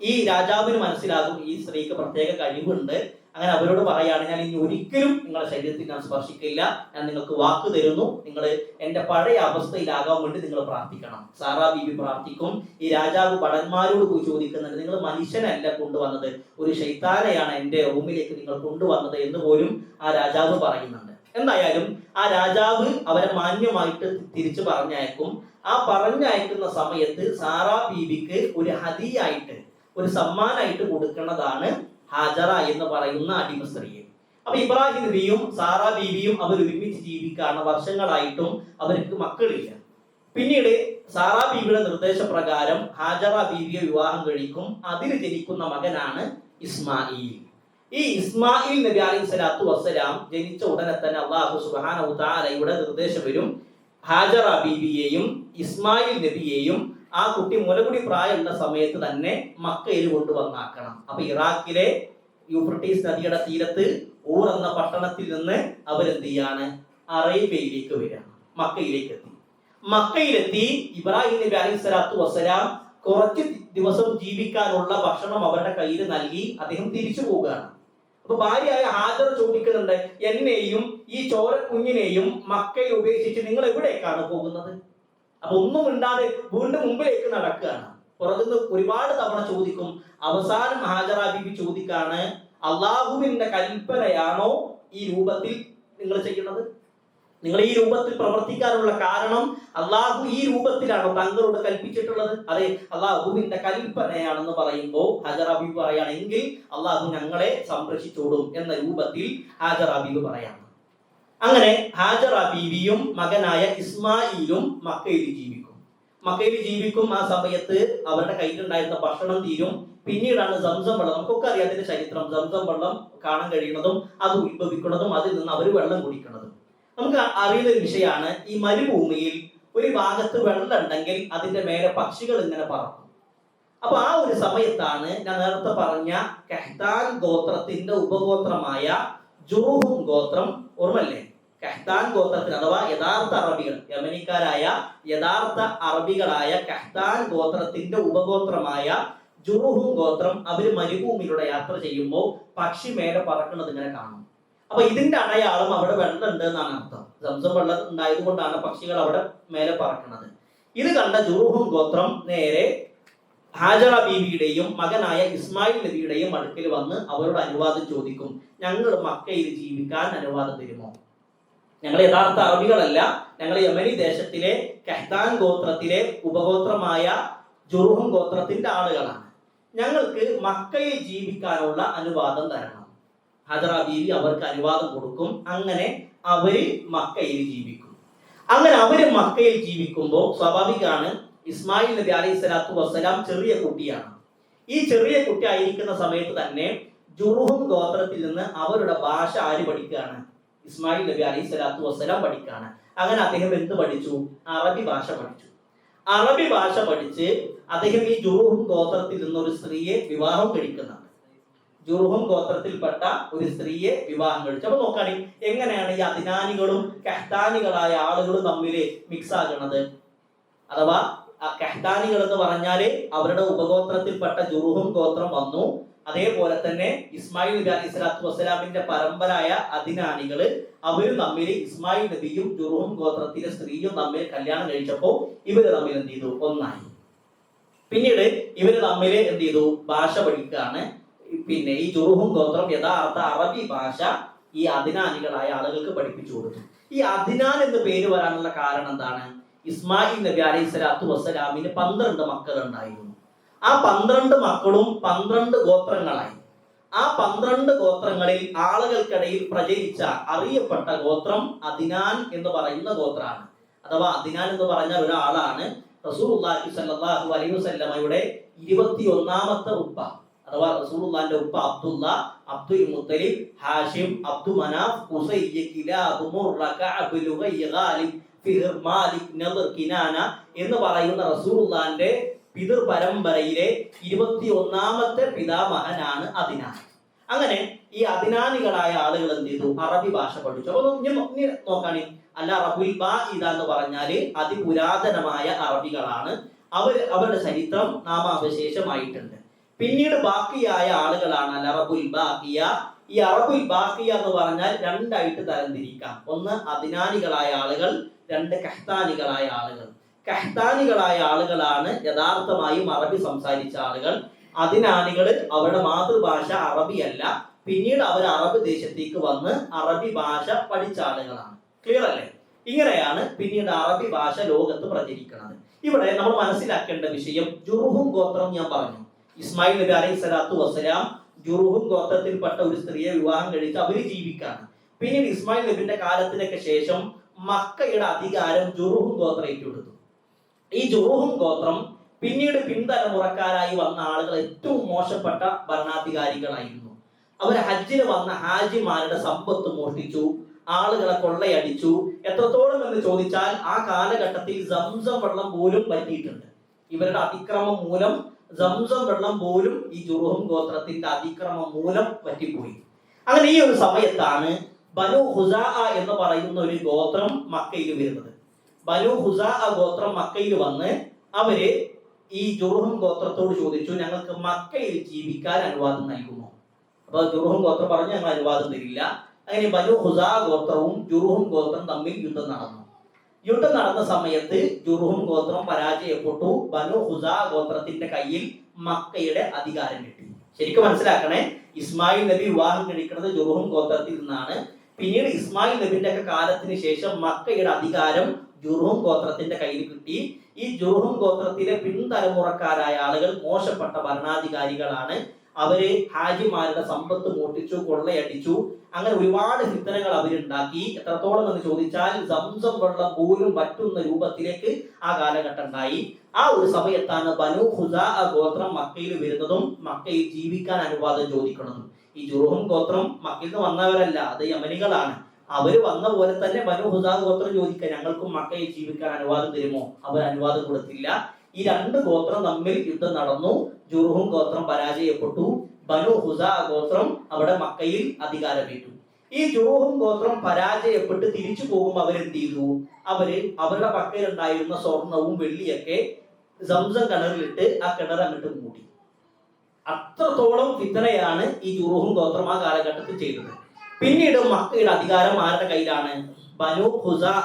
ഈ രാജാവിന് മനസ്സിലാകും ഈ സ്ത്രീക്ക് പ്രത്യേക കഴിവുണ്ട്. അങ്ങനെ അവരോട് പറയാണ്, ഞാൻ ഇനി ഒരിക്കലും നിങ്ങളുടെ ശരീരത്തിൽ ഞാൻ സ്പർശിക്കില്ല, ഞാൻ നിങ്ങൾക്ക് വാക്ക് തരുന്നു, നിങ്ങൾ എൻ്റെ പഴയ അവസ്ഥയിലാകാൻ വേണ്ടി നിങ്ങൾ പ്രാർത്ഥിക്കണം. സാറാ ബീവി പ്രാർത്ഥിക്കും. ഈ രാജാവ് ഭടന്മാരോട് പോയി ചോദിക്കുന്നുണ്ട്, നിങ്ങൾ മനുഷ്യനല്ല കൊണ്ടുവന്നത്, ഒരു ശൈത്താനെയാണ് എൻ്റെ റൂമിലേക്ക് നിങ്ങൾ കൊണ്ടുവന്നത് എന്ന് പോലും ആ രാജാവ് പറയുന്നുണ്ട്. എന്തായാലും ആ രാജാവ് അവരെ മാന്യമായിട്ട് തിരിച്ചു പറഞ്ഞയക്കും. ആ പറഞ്ഞയക്കുന്ന സമയത്ത് സാറാ ബീവിക്ക് ഒരു ഹദിയായിട്ട്, ഒരു സമ്മാനായിട്ട് കൊടുക്കുന്നതാണ് ഹാജറ എന്ന് പറയുന്ന അടിമ സ്ത്രീയെ. അപ്പൊ ഇബ്രാഹിം നബിയും സാറാ ബീവിയും അവർ ഒരുമിച്ച് ജീവിക്കാണ്. വർഷങ്ങളായിട്ടും അവർക്ക് മക്കളില്ല. പിന്നീട് സാറാ ബീവിയുടെ നിർദ്ദേശപ്രകാരം ഹാജറ ബീവിയെ വിവാഹം കഴിക്കും. അതിന് ജനിക്കുന്ന മകനാണ് ഇസ്മായിൽ. ഈ ഇസ്മായിൽ നബി അലൈഹി സ്വലാത്തു വസ്സലാം ജനിച്ച ഉടനെ തന്നെ അല്ലാഹു സുബ്ഹാനഹു വ തആലയുടെ നിർദ്ദേശം വരും, ഹാജറ ബീവിയെയും ഇസ്മായിൽ നബിയെയും ആ കുട്ടി മുലകുടി പ്രായമുള്ള സമയത്ത് തന്നെ മക്കയിൽ കൊണ്ടുവന്നാക്കണം. അപ്പൊ ഇറാഖിലെ യൂഫ്രട്ടീസ് നദിയുടെ തീരത്ത് ഊർ എന്ന പട്ടണത്തിൽ നിന്ന് അവരെന്ത് ചെയ്യാണ്, അറേബ്യയിലേക്ക് വരികയാണ്. മക്കയിലെത്തി ഇബ്രാഹിം നബി അലൈഹി സ്വലാത്തു വസ്സലാം കുറച്ച് ദിവസം ജീവിക്കാനുള്ള ഭക്ഷണം അവരുടെ കയ്യിൽ നൽകി അദ്ദേഹം തിരിച്ചു പോവുകയാണ്. അപ്പൊ ഭാര്യയായ ഹാജർ ചോദിക്കുന്നുണ്ട്, എന്നെയും ഈ ചോര കുഞ്ഞിനെയും മക്കയിൽ ഉപേക്ഷിച്ച് നിങ്ങൾ എവിടേക്കാണ് പോകുന്നത്? അപ്പൊ ഒന്നും മിണ്ടാതെ വീണ്ടും മുമ്പിലേക്ക് നടക്കുകയാണ്. പുറത്തുനിന്ന് ഒരുപാട് തവണ ചോദിക്കും. അവസാനം ഹാജറ ബീബി ചോദിക്കാണ്, അള്ളാഹുവിന്റെ കൽപ്പനയാണോ ഈ രൂപത്തിൽ നിങ്ങൾ ചെയ്യുന്നത്? നിങ്ങൾ ഈ രൂപത്തിൽ പ്രവർത്തിക്കാനുള്ള കാരണം അള്ളാഹു ഈ രൂപത്തിലാണോ താങ്കളോട് കൽപ്പിച്ചിട്ടുള്ളത്? അതെ, അള്ളാഹുവിന്റെ കൽപ്പനയാണെന്ന് പറയുമ്പോൾ ഹാജറ ബീബി പറയുകയാണെങ്കിൽ അള്ളാഹു ഞങ്ങളെ സംരക്ഷിച്ചോടും എന്ന രൂപത്തിൽ ഹാജറ ബീബി പറയാണ്. അങ്ങനെ ഹാജറ ബീവിയും മകനായ ഇസ്മായിലും മക്കയിൽ ജീവിക്കും. ആ സമയത്ത് അവരുടെ കയ്യിലുണ്ടായിരുന്ന ഭക്ഷണം തീരും. പിന്നീടാണ് സംസം വെള്ളം, നമുക്കൊക്കെ അറിയാം അതിന്റെ ചരിത്രം, സംസം വെള്ളം കാണാൻ കഴിയുന്നതും അത് ഉത്ഭവിക്കുന്നതും അതിൽ നിന്ന് അവർ വെള്ളം കുടിക്കുന്നതും. നമുക്ക് അറിയുന്ന ഒരു വിഷയമാണ്, ഈ മരുഭൂമിയിൽ ഒരു ഭാഗത്ത് വെള്ളം ഉണ്ടെങ്കിൽ അതിന്റെ മേലെ പക്ഷികൾ ഇങ്ങനെ പറക്കും. അപ്പൊ ആ ഒരു സമയത്താണ് ഞാൻ നേരത്തെ പറഞ്ഞ കഹ്താൻ ഗോത്രത്തിന്റെ ഉപഗോത്രമായ ജുറൂഹും ഗോത്രം, ഓർമ്മല്ലേ? കഹ്താൻ ഗോത്രത്തിന് അഥവാ യഥാർത്ഥ അറബികൾ, യമനിക്കാരായ യഥാർത്ഥ അറബികളായ കഹ്താൻ ഗോത്രത്തിന്റെ ഉപഗോത്രമായ ജുറൂഹും ഗോത്രം അവര് മരുഭൂമിയിലൂടെ യാത്ര ചെയ്യുമ്പോൾ പക്ഷി മേലെ പറക്കുന്നത് ഇങ്ങനെ കാണും. അപ്പൊ ഇതിന്റെ അടയാളം അവിടെ വെള്ളം ഉണ്ട് എന്നാണ് അർത്ഥം. സംസം വെള്ളം ഉണ്ടായത് കൊണ്ടാണ് പക്ഷികൾ അവിടെ മേലെ പറക്കുന്നത്. ഇത് കണ്ട ജുറൂഹും ഗോത്രം നേരെ ഹാജറ ബീവിയുടെയും മകനായ ഇസ്മായിൽ നബിയുടെയും അടുക്കൽ വന്ന് അവരോട് അനുവാദം ചോദിക്കും, ഞങ്ങൾ മക്കയിൽ ജീവിക്കാൻ അനുവാദം തരുമോ? ഞങ്ങൾ യഥാർത്ഥ അറബികളല്ല, ഞങ്ങൾ യമനി ദേശത്തിലെ കഹ്താൻ ഗോത്രത്തിലെ ഉപഗോത്രമായ ജുറൂഹും ഗോത്രത്തിന്റെ ആളുകളാണ്. ഞങ്ങൾക്ക് മക്കയിൽ ജീവിക്കാനുള്ള അനുവാദം തരണം. ഹാജറ ബീവി അവർക്ക് അനുവാദം കൊടുക്കും. അങ്ങനെ അവര് മക്കയിൽ ജീവിക്കും. അങ്ങനെ അവര് മക്കയിൽ ജീവിക്കുമ്പോൾ സ്വാഭാവികമാണ്, ഇസ്മായിൽ നബി അലൈഹി സ്വലാത്തു വസ്സലാം ചെറിയ കുട്ടിയാണ്. ഈ ചെറിയ കുട്ടി ആയിരിക്കുന്ന സമയത്ത് തന്നെ ജുറൂഹും ഗോത്രത്തിൽ നിന്ന് അവരുടെ ഭാഷ ആര് പഠിക്കുകയാണ്? ഇസ്മായിൽ നബി അലൈഹി സ്വലാത്തു വസ്സലാം പഠിക്കുകയാണ്. അങ്ങനെ അദ്ദേഹം എന്ത് പഠിച്ചു? അറബി ഭാഷ പഠിച്ചു. അറബി ഭാഷ പഠിച്ച് അദ്ദേഹം ഈ ജുറൂഹും ഗോത്രത്തിൽ നിന്ന് ഒരു സ്ത്രീയെ വിവാഹം കഴിക്കുന്നുണ്ട്. ജുറൂഹും ഗോത്രത്തിൽപ്പെട്ട ഒരു സ്ത്രീയെ വിവാഹം കഴിച്ചു. അപ്പൊ നോക്കാണി എങ്ങനെയാണ് ഈ അദ്നാനികളും കഹ്താനികളായ ആളുകളും തമ്മിൽ മിക്സ് ആകുന്നത്. അഥവാ കഹ്താനികൾ എന്ന് പറഞ്ഞാല് അവരുടെ ഉപഗോത്രത്തിൽപ്പെട്ട ജുറൂഹും ഗോത്രം വന്നു. അതേപോലെ തന്നെ ഇസ്മായിൽ നബി അലൈഹി സ്വലാത്തു വസ്സലാമിന്റെ പരമ്പരായ അദ്നാനികള് അവര് തമ്മിൽ ഇസ്മായിൽ നബിയും ജുറൂഹും ഗോത്രത്തിലെ സ്ത്രീയും തമ്മിൽ കല്യാണം കഴിച്ചപ്പോ ഇവര് തമ്മിൽ എന്ത് ചെയ്തു? ഒന്നായി. പിന്നീട് ഇവര് തമ്മിൽ എന്ത് ചെയ്തു? ഭാഷ പഠിക്കുകയാണ്. പിന്നെ ഈ ജുറൂഹും ഗോത്രം യഥാർത്ഥ അറബി ഭാഷ ഈ അദ്നാനികളായ ആളുകൾക്ക് പഠിപ്പിച്ചു കൊടുത്തു. ഈ അദ്നാൻ എന്ന് പേര് വരാനുള്ള കാരണം എന്താണ്? ഇസ്മായിൽ നബി അലൈഹി സ്വലാത്തു വസ്സലാമിന് 12 മക്കൾ ഉണ്ടായിരുന്നു. ആ 12 മക്കളും 12 ഗോത്രങ്ങളായി. ആ 12 ഗോത്രങ്ങളിൽ ആളുകൾക്കിടയിൽ പ്രചരിച്ച അറിയപ്പെട്ട ഗോത്രം അദ്നാൻ എന്ന് പറയുന്ന ഗോത്രമാണ്. അഥവാ അദ്നാൻ എന്ന് പറഞ്ഞാൽ ഒരാളാണ് റസൂലുള്ളാഹി സ്വല്ലല്ലാഹു അലൈഹി വസല്ലമയുടെ 21ാമത്തെ ഉപ്പ. അഥവാ റസൂലുള്ളാഹിന്റെ ഉപ്പ അബ്ദുള്ള, അബ്ദുൽ മുത്തലിബ്, ഹാഷിം, അബ്ദു മനാഫ്, ഖുസയ്യ, കിലാബ്, മുർറ, കഅബ്, ലുഗയ്യ, ഗാലിബ്, ഫിഹ്ർ, മാലിക്, നദർ, കിനാന എന്ന് പറയുന്ന റസൂലുള്ളാഹിന്റെ പിതൃ പരമ്പരയിലെ 21ാമത്തെ പിതാമഹനാണ് അദ്നാൻ. അങ്ങനെ ഈ അദ്നാനികളായ ആളുകൾ എന്ത് ചെയ്തു? അറബി ഭാഷ പഠിച്ചു. അപ്പൊ നോക്കാണി അല്ല റബുൽ ബാഇദ എന്ന് പറഞ്ഞാല് അതിപുരാതനമായ അറബികളാണ്. അവരുടെ ചരിത്രം നാമാവശേഷമായിട്ടുണ്ട്. പിന്നീട് ബാക്കിയായ ആളുകളാണ് അൽ അറബുൽ ബാഖിയ. ഈ അറബുൽ ബാഖിയ എന്ന് പറഞ്ഞാൽ രണ്ടായിട്ട് തരംതിരിക്കാം. ഒന്ന് അദ്നാനികളായ ആളുകൾ, രണ്ട് കഹ്താനികളായ ആളുകൾ. കഹ്താനികളായ ആളുകളാണ് യഥാർത്ഥമായും അറബി സംസാരിച്ച ആളുകൾ. അദ്നാനികൾ അവരുടെ മാതൃഭാഷ അറബിയല്ല, പിന്നീട് അവർ അറബ് ദേശത്തേക്ക് വന്ന് അറബി ഭാഷ പഠിച്ച ആളുകളാണ്. ക്ലിയർ അല്ലേ? ഇങ്ങനെയാണ് പിന്നീട് അറബി ഭാഷ ലോകത്ത് പ്രചരിക്കുന്നത്. ഇവിടെ നമ്മൾ മനസ്സിലാക്കേണ്ട വിഷയം ജുർഹും ഗോത്രം ഞാൻ പറഞ്ഞു. ഇസ്മായിൽ നബി അലൈഹി സ്വലാത്തു വസ്സലാം ജുർഹും ഗോത്രത്തിൽപ്പെട്ട ഒരു സ്ത്രീയെ വിവാഹം കഴിച്ച് അവര് ജീവിക്കാണ്. പിന്നീട് ഇസ്മായിൽ നബിന്റെ കാലത്തിനൊക്കെ ശേഷം മക്കയുടെ അധികാരം ജുർഹും ഗോത്രം ഏറ്റെടുത്തു. ഈ ജുർഹും ഗോത്രം പിന്നീട് പിൻതലമുറക്കാരായി വന്ന ആളുകൾ ഏറ്റവും മോശപ്പെട്ട ഭരണാധികാരികളായിരുന്നു. അവർ ഹജ്ജിന് വന്ന ഹാജിമാരുടെ സമ്പത്ത് മോഷ്ടിച്ചു, ആളുകളെ കൊള്ളയടിച്ചു. എത്രത്തോളം എന്ന് ചോദിച്ചാൽ ആ കാലഘട്ടത്തിൽ സംസം വെള്ളം പോലും പറ്റിയിട്ടുണ്ട്. ഇവരുടെ അതിക്രമം മൂലം സംസം വെള്ളം പോലും ഈ ജുർഹും ഗോത്രത്തിന്റെ അതിക്രമം മൂലം പറ്റിപ്പോയി. അങ്ങനെ ഈ ഒരു സമയത്താണ് ബനു ഹുസാ എന്ന് പറയുന്ന ഒരു ഗോത്രം മക്കയിൽ വരുന്നത്. ബനു ഹുസാ ഗോത്രം മക്കയിൽ വന്ന് അവര് ഈ ജുർഹും ഗോത്രത്തോട് ചോദിച്ചു, ഞങ്ങൾക്ക് മക്കയിൽ ജീവിക്കാൻ അനുവാദം നൽകുമോ? അപ്പൊ ജുർഹും ഗോത്രം പറഞ്ഞു, ഞങ്ങൾ അനുവാദം തരില്ല. അങ്ങനെ ബനു ഹുസാ ഗോത്രവും ജുർഹും ഗോത്രം തമ്മിൽ യുദ്ധം നടന്നു. യുദ്ധം നടന്ന സമയത്ത് ജുർഹും ഗോത്രം പരാജയപ്പെട്ടു. ബനു ഹുസാ ഗോത്രത്തിന്റെ കയ്യിൽ മക്കയുടെ അധികാരം കിട്ടി. ശരിക്കും മനസ്സിലാക്കണേ, ഇസ്മായിൽ നബി വിവാഹം കഴിക്കുന്നത് ജുർഹും ഗോത്രത്തിൽ നിന്നാണ്. പിന്നീട് ഇസ്മായിൽ നബിന്റെ ഒക്കെ കാലത്തിന് ശേഷം മക്കയുടെ അധികാരം ജുർഹും ഗോത്രത്തിന്റെ കയ്യിൽ കിട്ടി. ഈ ജുർഹും ഗോത്രത്തിലെ പിൻതലമുറക്കാരായ ആളുകൾ മോശപ്പെട്ട ഭരണാധികാരികളാണ്. അവര് ഹാജിമാരുടെ സമ്പത്ത് മോഷ്ടിച്ചു, കൊള്ളയടിച്ചു. അങ്ങനെ ഒരുപാട് ഫിത്നകൾ അവരുണ്ടാക്കി. എത്രത്തോളം എന്ന് ചോദിച്ചാൽ സംസം വെള്ളം പോലും പറ്റുന്ന രൂപത്തിലേക്ക് ആ കാലഘട്ടം ഉണ്ടായി. ആ ഒരു സമയത്താണ് ബനു ഹുസാ ഗോത്രം മക്കയിൽ വരുന്നതും മക്കയിൽ ജീവിക്കാൻ അനുവാദം ചോദിക്കുന്നതും. ഈ ജുർഹും ഗോത്രം മക്കയിൽ നിന്ന് വന്നവരല്ല, അത് യമനികളാണ്. അവര് വന്ന പോലെ തന്നെ ബനു ഹുസാ ഗോത്രം ചോദിക്കുക, ഞങ്ങൾക്കും മക്കയിൽ ജീവിക്കാൻ അനുവാദം തരുമോ? അവർ അനുവാദം കൊടുത്തില്ല. ഈ രണ്ട് ഗോത്രം തമ്മിൽ യുദ്ധം നടന്നു. ജുർഹും ഗോത്രം പരാജയപ്പെട്ടു. ബനു ഹുസാ ഗോത്രം അവിടെ മക്കയിൽ അധികാരമേറ്റു. ഈ ജുർഹും ഗോത്രം പരാജയപ്പെട്ട് തിരിച്ചു പോകുമ്പോൾ അവരെന്ത് ചെയ്തു? അവരുടെ പക്കയിൽ ഉണ്ടായിരുന്ന സ്വർണവും വെള്ളിയൊക്കെ സംസം കിണറിലിട്ട് ആ കിണർ അങ്ങോട്ട് മൂടി. അത്രത്തോളം ഫിത്നയാണ് ഈ ജുർഹും ഗോത്രം ആ കാലഘട്ടത്തിൽ ചെയ്തത്. പിന്നീട് മക്കയുടെ അധികാരം ആരുടെ കയ്യിലാണ്? ബനു ഹുസാ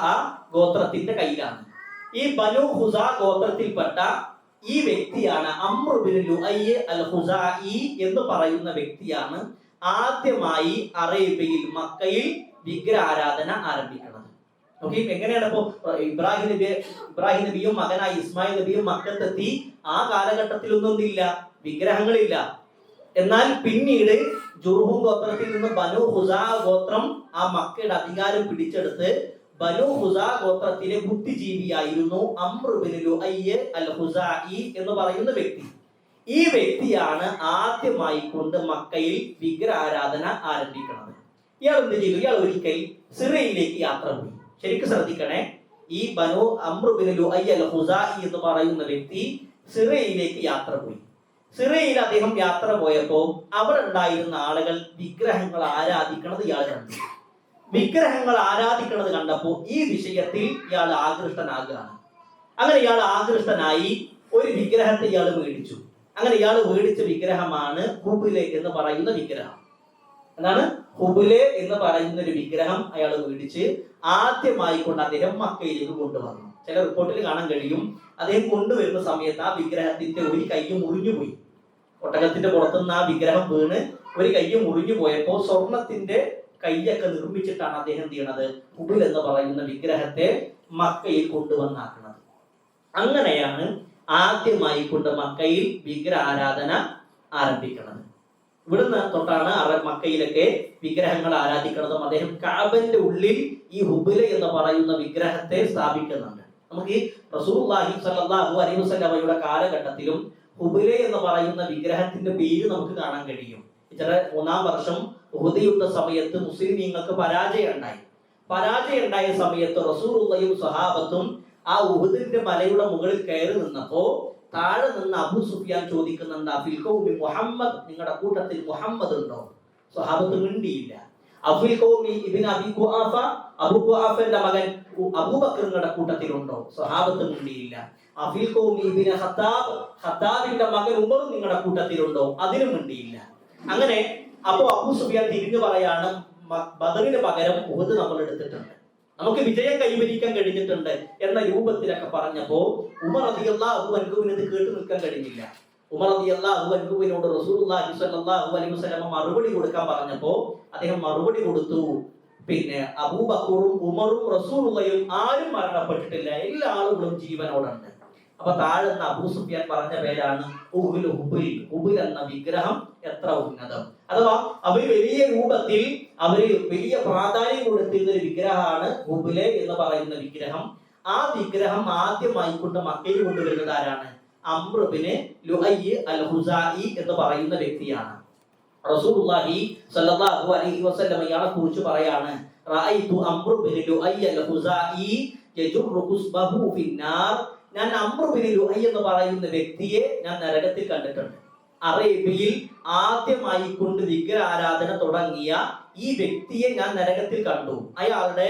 ഗോത്രത്തിന്റെ കയ്യിലാണ്. ഈ ബനു ഹുസാ ഗോത്രത്തിൽപ്പെട്ട ഈ വ്യക്തിയാണ് അംർ ഇബ്നു ലുഅയ്യ് അൽ ഹുസാഇ എന്ന് പറയുന്ന വ്യക്തിയാണ് ആദ്യമായി അറേബ്യയിൽ മക്കയിൽ വിഗ്രഹാരാധന ആരംഭിക്കുന്നത്. ഓക്കെ, എങ്ങനെയാണ് ഇപ്പോ ഇബ്രാഹിം നബിയും മകനായി ഇസ്മായിൽ നബിയും മക്കത്തെത്തി. ആ കാലഘട്ടത്തിലൊന്നും ഇല്ല, വിഗ്രഹങ്ങളില്ല. എന്നാൽ പിന്നീട് ജുർഹും ഗോത്രത്തിൽ നിന്ന് ബനു ഹുസാ ഗോത്രം ആ മക്കയുടെ അധികാരം പിടിച്ചെടുത്ത് ബനു ഹുസാ ഗോത്രത്തിലെ ബുദ്ധിജീവിയായിരുന്നു അംർ ഇബ്നു ലുഅയ്യ് അൽ ഹുസാഇ എന്ന് പറയുന്ന വ്യക്തി. ഈ വ്യക്തിയാണ് ആദ്യമായി കൊണ്ട് മക്കയിൽ വിഗ്രഹാരാധന ആരംഭിക്കുന്നത്. ഇയാൾ എന്ത് ചെയ്തു? ഇയാൾ ഒരിക്കൽ സിറിയയിലേക്ക് യാത്ര പോയി. ശരിക്കും ശ്രദ്ധിക്കണേ, ഈ ബനു അംർ ഇബ്നു ലുഅയ്യ് അൽ ഹുസാഇ എന്ന് പറയുന്ന വ്യക്തി സിറിയയിലേക്ക് യാത്ര പോയി. സിറിയയിൽ അദ്ദേഹം യാത്ര പോയപ്പോൾ അവിടെ ഉണ്ടായിരുന്ന ആളുകൾ വിഗ്രഹങ്ങൾ ആരാധിക്കുന്നത് ഇയാൾ കണ്ടു. വിഗ്രഹങ്ങൾ ആരാധിക്കുന്നത് കണ്ടപ്പോൾ ഈ വിഷയത്തിൽ ഇയാൾ ആകൃഷ്ടനാകുകയാണ്. അങ്ങനെ ഇയാൾ ആകൃഷ്ടനായി ഒരു വിഗ്രഹത്തെ ഇയാൾ മേടിച്ചു. അങ്ങനെ ഇയാൾ മേടിച്ച വിഗ്രഹമാണ് ഹുബുലെ എന്ന് പറയുന്ന വിഗ്രഹം. എന്താണ് ഹുബുലെ എന്ന് പറയുന്ന ഒരു വിഗ്രഹം അയാൾ മേടിച്ച് ആദ്യമായി കൊണ്ട് അദ്ദേഹം മക്കയിലേക്ക് കൊണ്ടുവന്നു. ചില റിപ്പോർട്ടിൽ കാണാൻ കഴിയും, അദ്ദേഹം കൊണ്ടുവരുന്ന സമയത്ത് ആ വിഗ്രഹത്തിന്റെ ഒരു കൈ മുറിഞ്ഞുപോയി. ഒട്ടകത്തിന്റെ പുറത്തുനിന്ന് ആ വിഗ്രഹം വീണ് ഒരു കൈ മുറിഞ്ഞു പോയപ്പോൾ സ്വർണത്തിന്റെ കൈയൊക്കെ നിർമ്മിച്ചിട്ടാണ് അദ്ദേഹം ചെയ്യണത് ഹുബുൽ എന്ന് പറയുന്ന വിഗ്രഹത്തെ മക്കയിൽ കൊണ്ടുവന്നാക്കുന്നത്. അങ്ങനെയാണ് ആദ്യമായി കൊണ്ട് മക്കയിൽ വിഗ്രഹാരാധന ആരംഭിക്കുന്നത്. ഇവിടുന്ന് തൊട്ടാണ് മക്കയിലൊക്കെ വിഗ്രഹങ്ങൾ ആരാധിക്കുന്നതും. അദ്ദേഹം കഅബന്റെ ഉള്ളിൽ ഈ ഹുബല എന്ന് പറയുന്ന വിഗ്രഹത്തെ സ്ഥാപിക്കുന്നുണ്ട്. നമുക്ക് ഈ റസൂലുള്ളാഹി സ്വല്ലല്ലാഹു അലൈഹി വസല്ലമയുടെ കാലഘട്ടത്തിലും ഹുബല എന്ന് പറയുന്ന വിഗ്രഹത്തിന്റെ പേര് നമുക്ക് കാണാൻ കഴിയും. ഇത്ര 3-ാം വർഷം ഉഹദ് യുദ്ധ സമയത്ത് മുസ്ലിമീങ്ങൾക്ക് പരാജയം ഉണ്ടായ സമയത്ത് റസൂലുള്ളാഹിയും സ്വഹാബത്തും ആ ഉഹദിന്റെ മലയുടെ മുകളിൽ കയറി നിന്നപ്പോ താഴെ നിന്ന് അബൂ സുഫിയാൻ ചോദിക്കുന്നുണ്ട്, അഫിൽ ഖൗമി മുഹമ്മദ്, നിങ്ങളുടെ കൂട്ടത്തിൽ മുഹമ്മദ് ഉണ്ടോ? സ്വഹാബത്ത് മിണ്ടിയില്ല. അഫിൽ ഖൗമി ഇബ്നു അബി ഖുആഫ, അബൂ ഖുആഫയുടെ മകൻ അബൂബക്കറിന്റെ കൂട്ടത്തിലുണ്ടോ? സ്വഹാബത്ത് മിണ്ടിയില്ല. അഫിൽ ഖൗമി ഇബ്നു ഖത്താബ്, ഖത്താബിന്റെ മകൻ ഉമർ നിങ്ങളുടെ കൂട്ടത്തിലുണ്ടോ? അതിനും മിണ്ടിയില്ല. അങ്ങനെ അപ്പോ അബൂ സുഫിയാൻ തിരിഞ്ഞു പറയാണ്, ബദറിന് പകരം ഉഹദ് നമ്മൾ എടുത്തിട്ടുണ്ട്, നമുക്ക് വിജയം കൈവരിക്കാൻ കഴിഞ്ഞിട്ടുണ്ട് എന്ന രൂപത്തിലൊക്കെ പറഞ്ഞപ്പോ ഉമർ റളിയല്ലാഹു അൻഹുവിന് ഇത് കേട്ടു നിൽക്കാൻ കഴിഞ്ഞില്ല. ഉമർ റളിയല്ലാഹു അൻഹുവിനോട് റസൂലുള്ളാഹി സ്വല്ലല്ലാഹു അലൈഹി വസല്ലം മറുപടി കൊടുക്കാൻ പറഞ്ഞപ്പോ അദ്ദേഹം മറുപടി കൊടുത്തു, പിന്നെ അബൂബക്കറും ഉമറും റസൂലുള്ളാഹിയും ആരും മരണപ്പെട്ടിട്ടില്ല, എല്ലാ ആളുകളും ജീവനോടുണ്ട്. അപ്പൊ താഴെന്ന് അബൂ സുഫിയാൻ പറഞ്ഞ പേരാണ് ഹുബുൽ എന്ന വിഗ്രഹം എത്ര ഉന്നതം. അഥവാ അവര് വലിയ രൂപത്തിൽ അവര് വലിയ പ്രാധാന്യം കൊടുത്തിരുന്ന ഒരു വിഗ്രഹമാണ് ഹുബുല് എന്ന് പറയുന്ന വിഗ്രഹം. ആ വിഗ്രഹം ആദ്യമായി കൊണ്ട് മക്കയിൽ കൊണ്ടുവരുന്നത് ആരാണ്? അംർ ഇബ്നു ലുഅയ് അൽ ഹുസാഇ എന്ന് പറയുന്ന വ്യക്തിയാണ്. റസൂലുള്ളാഹി സ്വല്ലല്ലാഹു അലൈഹി വസല്ലം ഇയാളെ കുറിച്ച് പറയാണ്, റഅയ്തു അംർ ഇബ്നു ലുഅയ് അൽ ഹുസാഇ യജുറു ഖുസ്ബഹു ഫിന്നാർ. ഞാൻ അംർ ഇബ്നു ലുഅയ് എന്ന് പറയുന്ന വ്യക്തിയെ ഞാൻ നരകത്തിൽ കണ്ടിട്ടുണ്ട്. അറേബ്യയിൽ ആദ്യമായി കൊണ്ട് വിഗ്രഹ ആരാധന തുടങ്ങിയ ഈ വ്യക്തിയെ ഞാൻ നരകത്തിൽ കണ്ടു. അയാളുടെ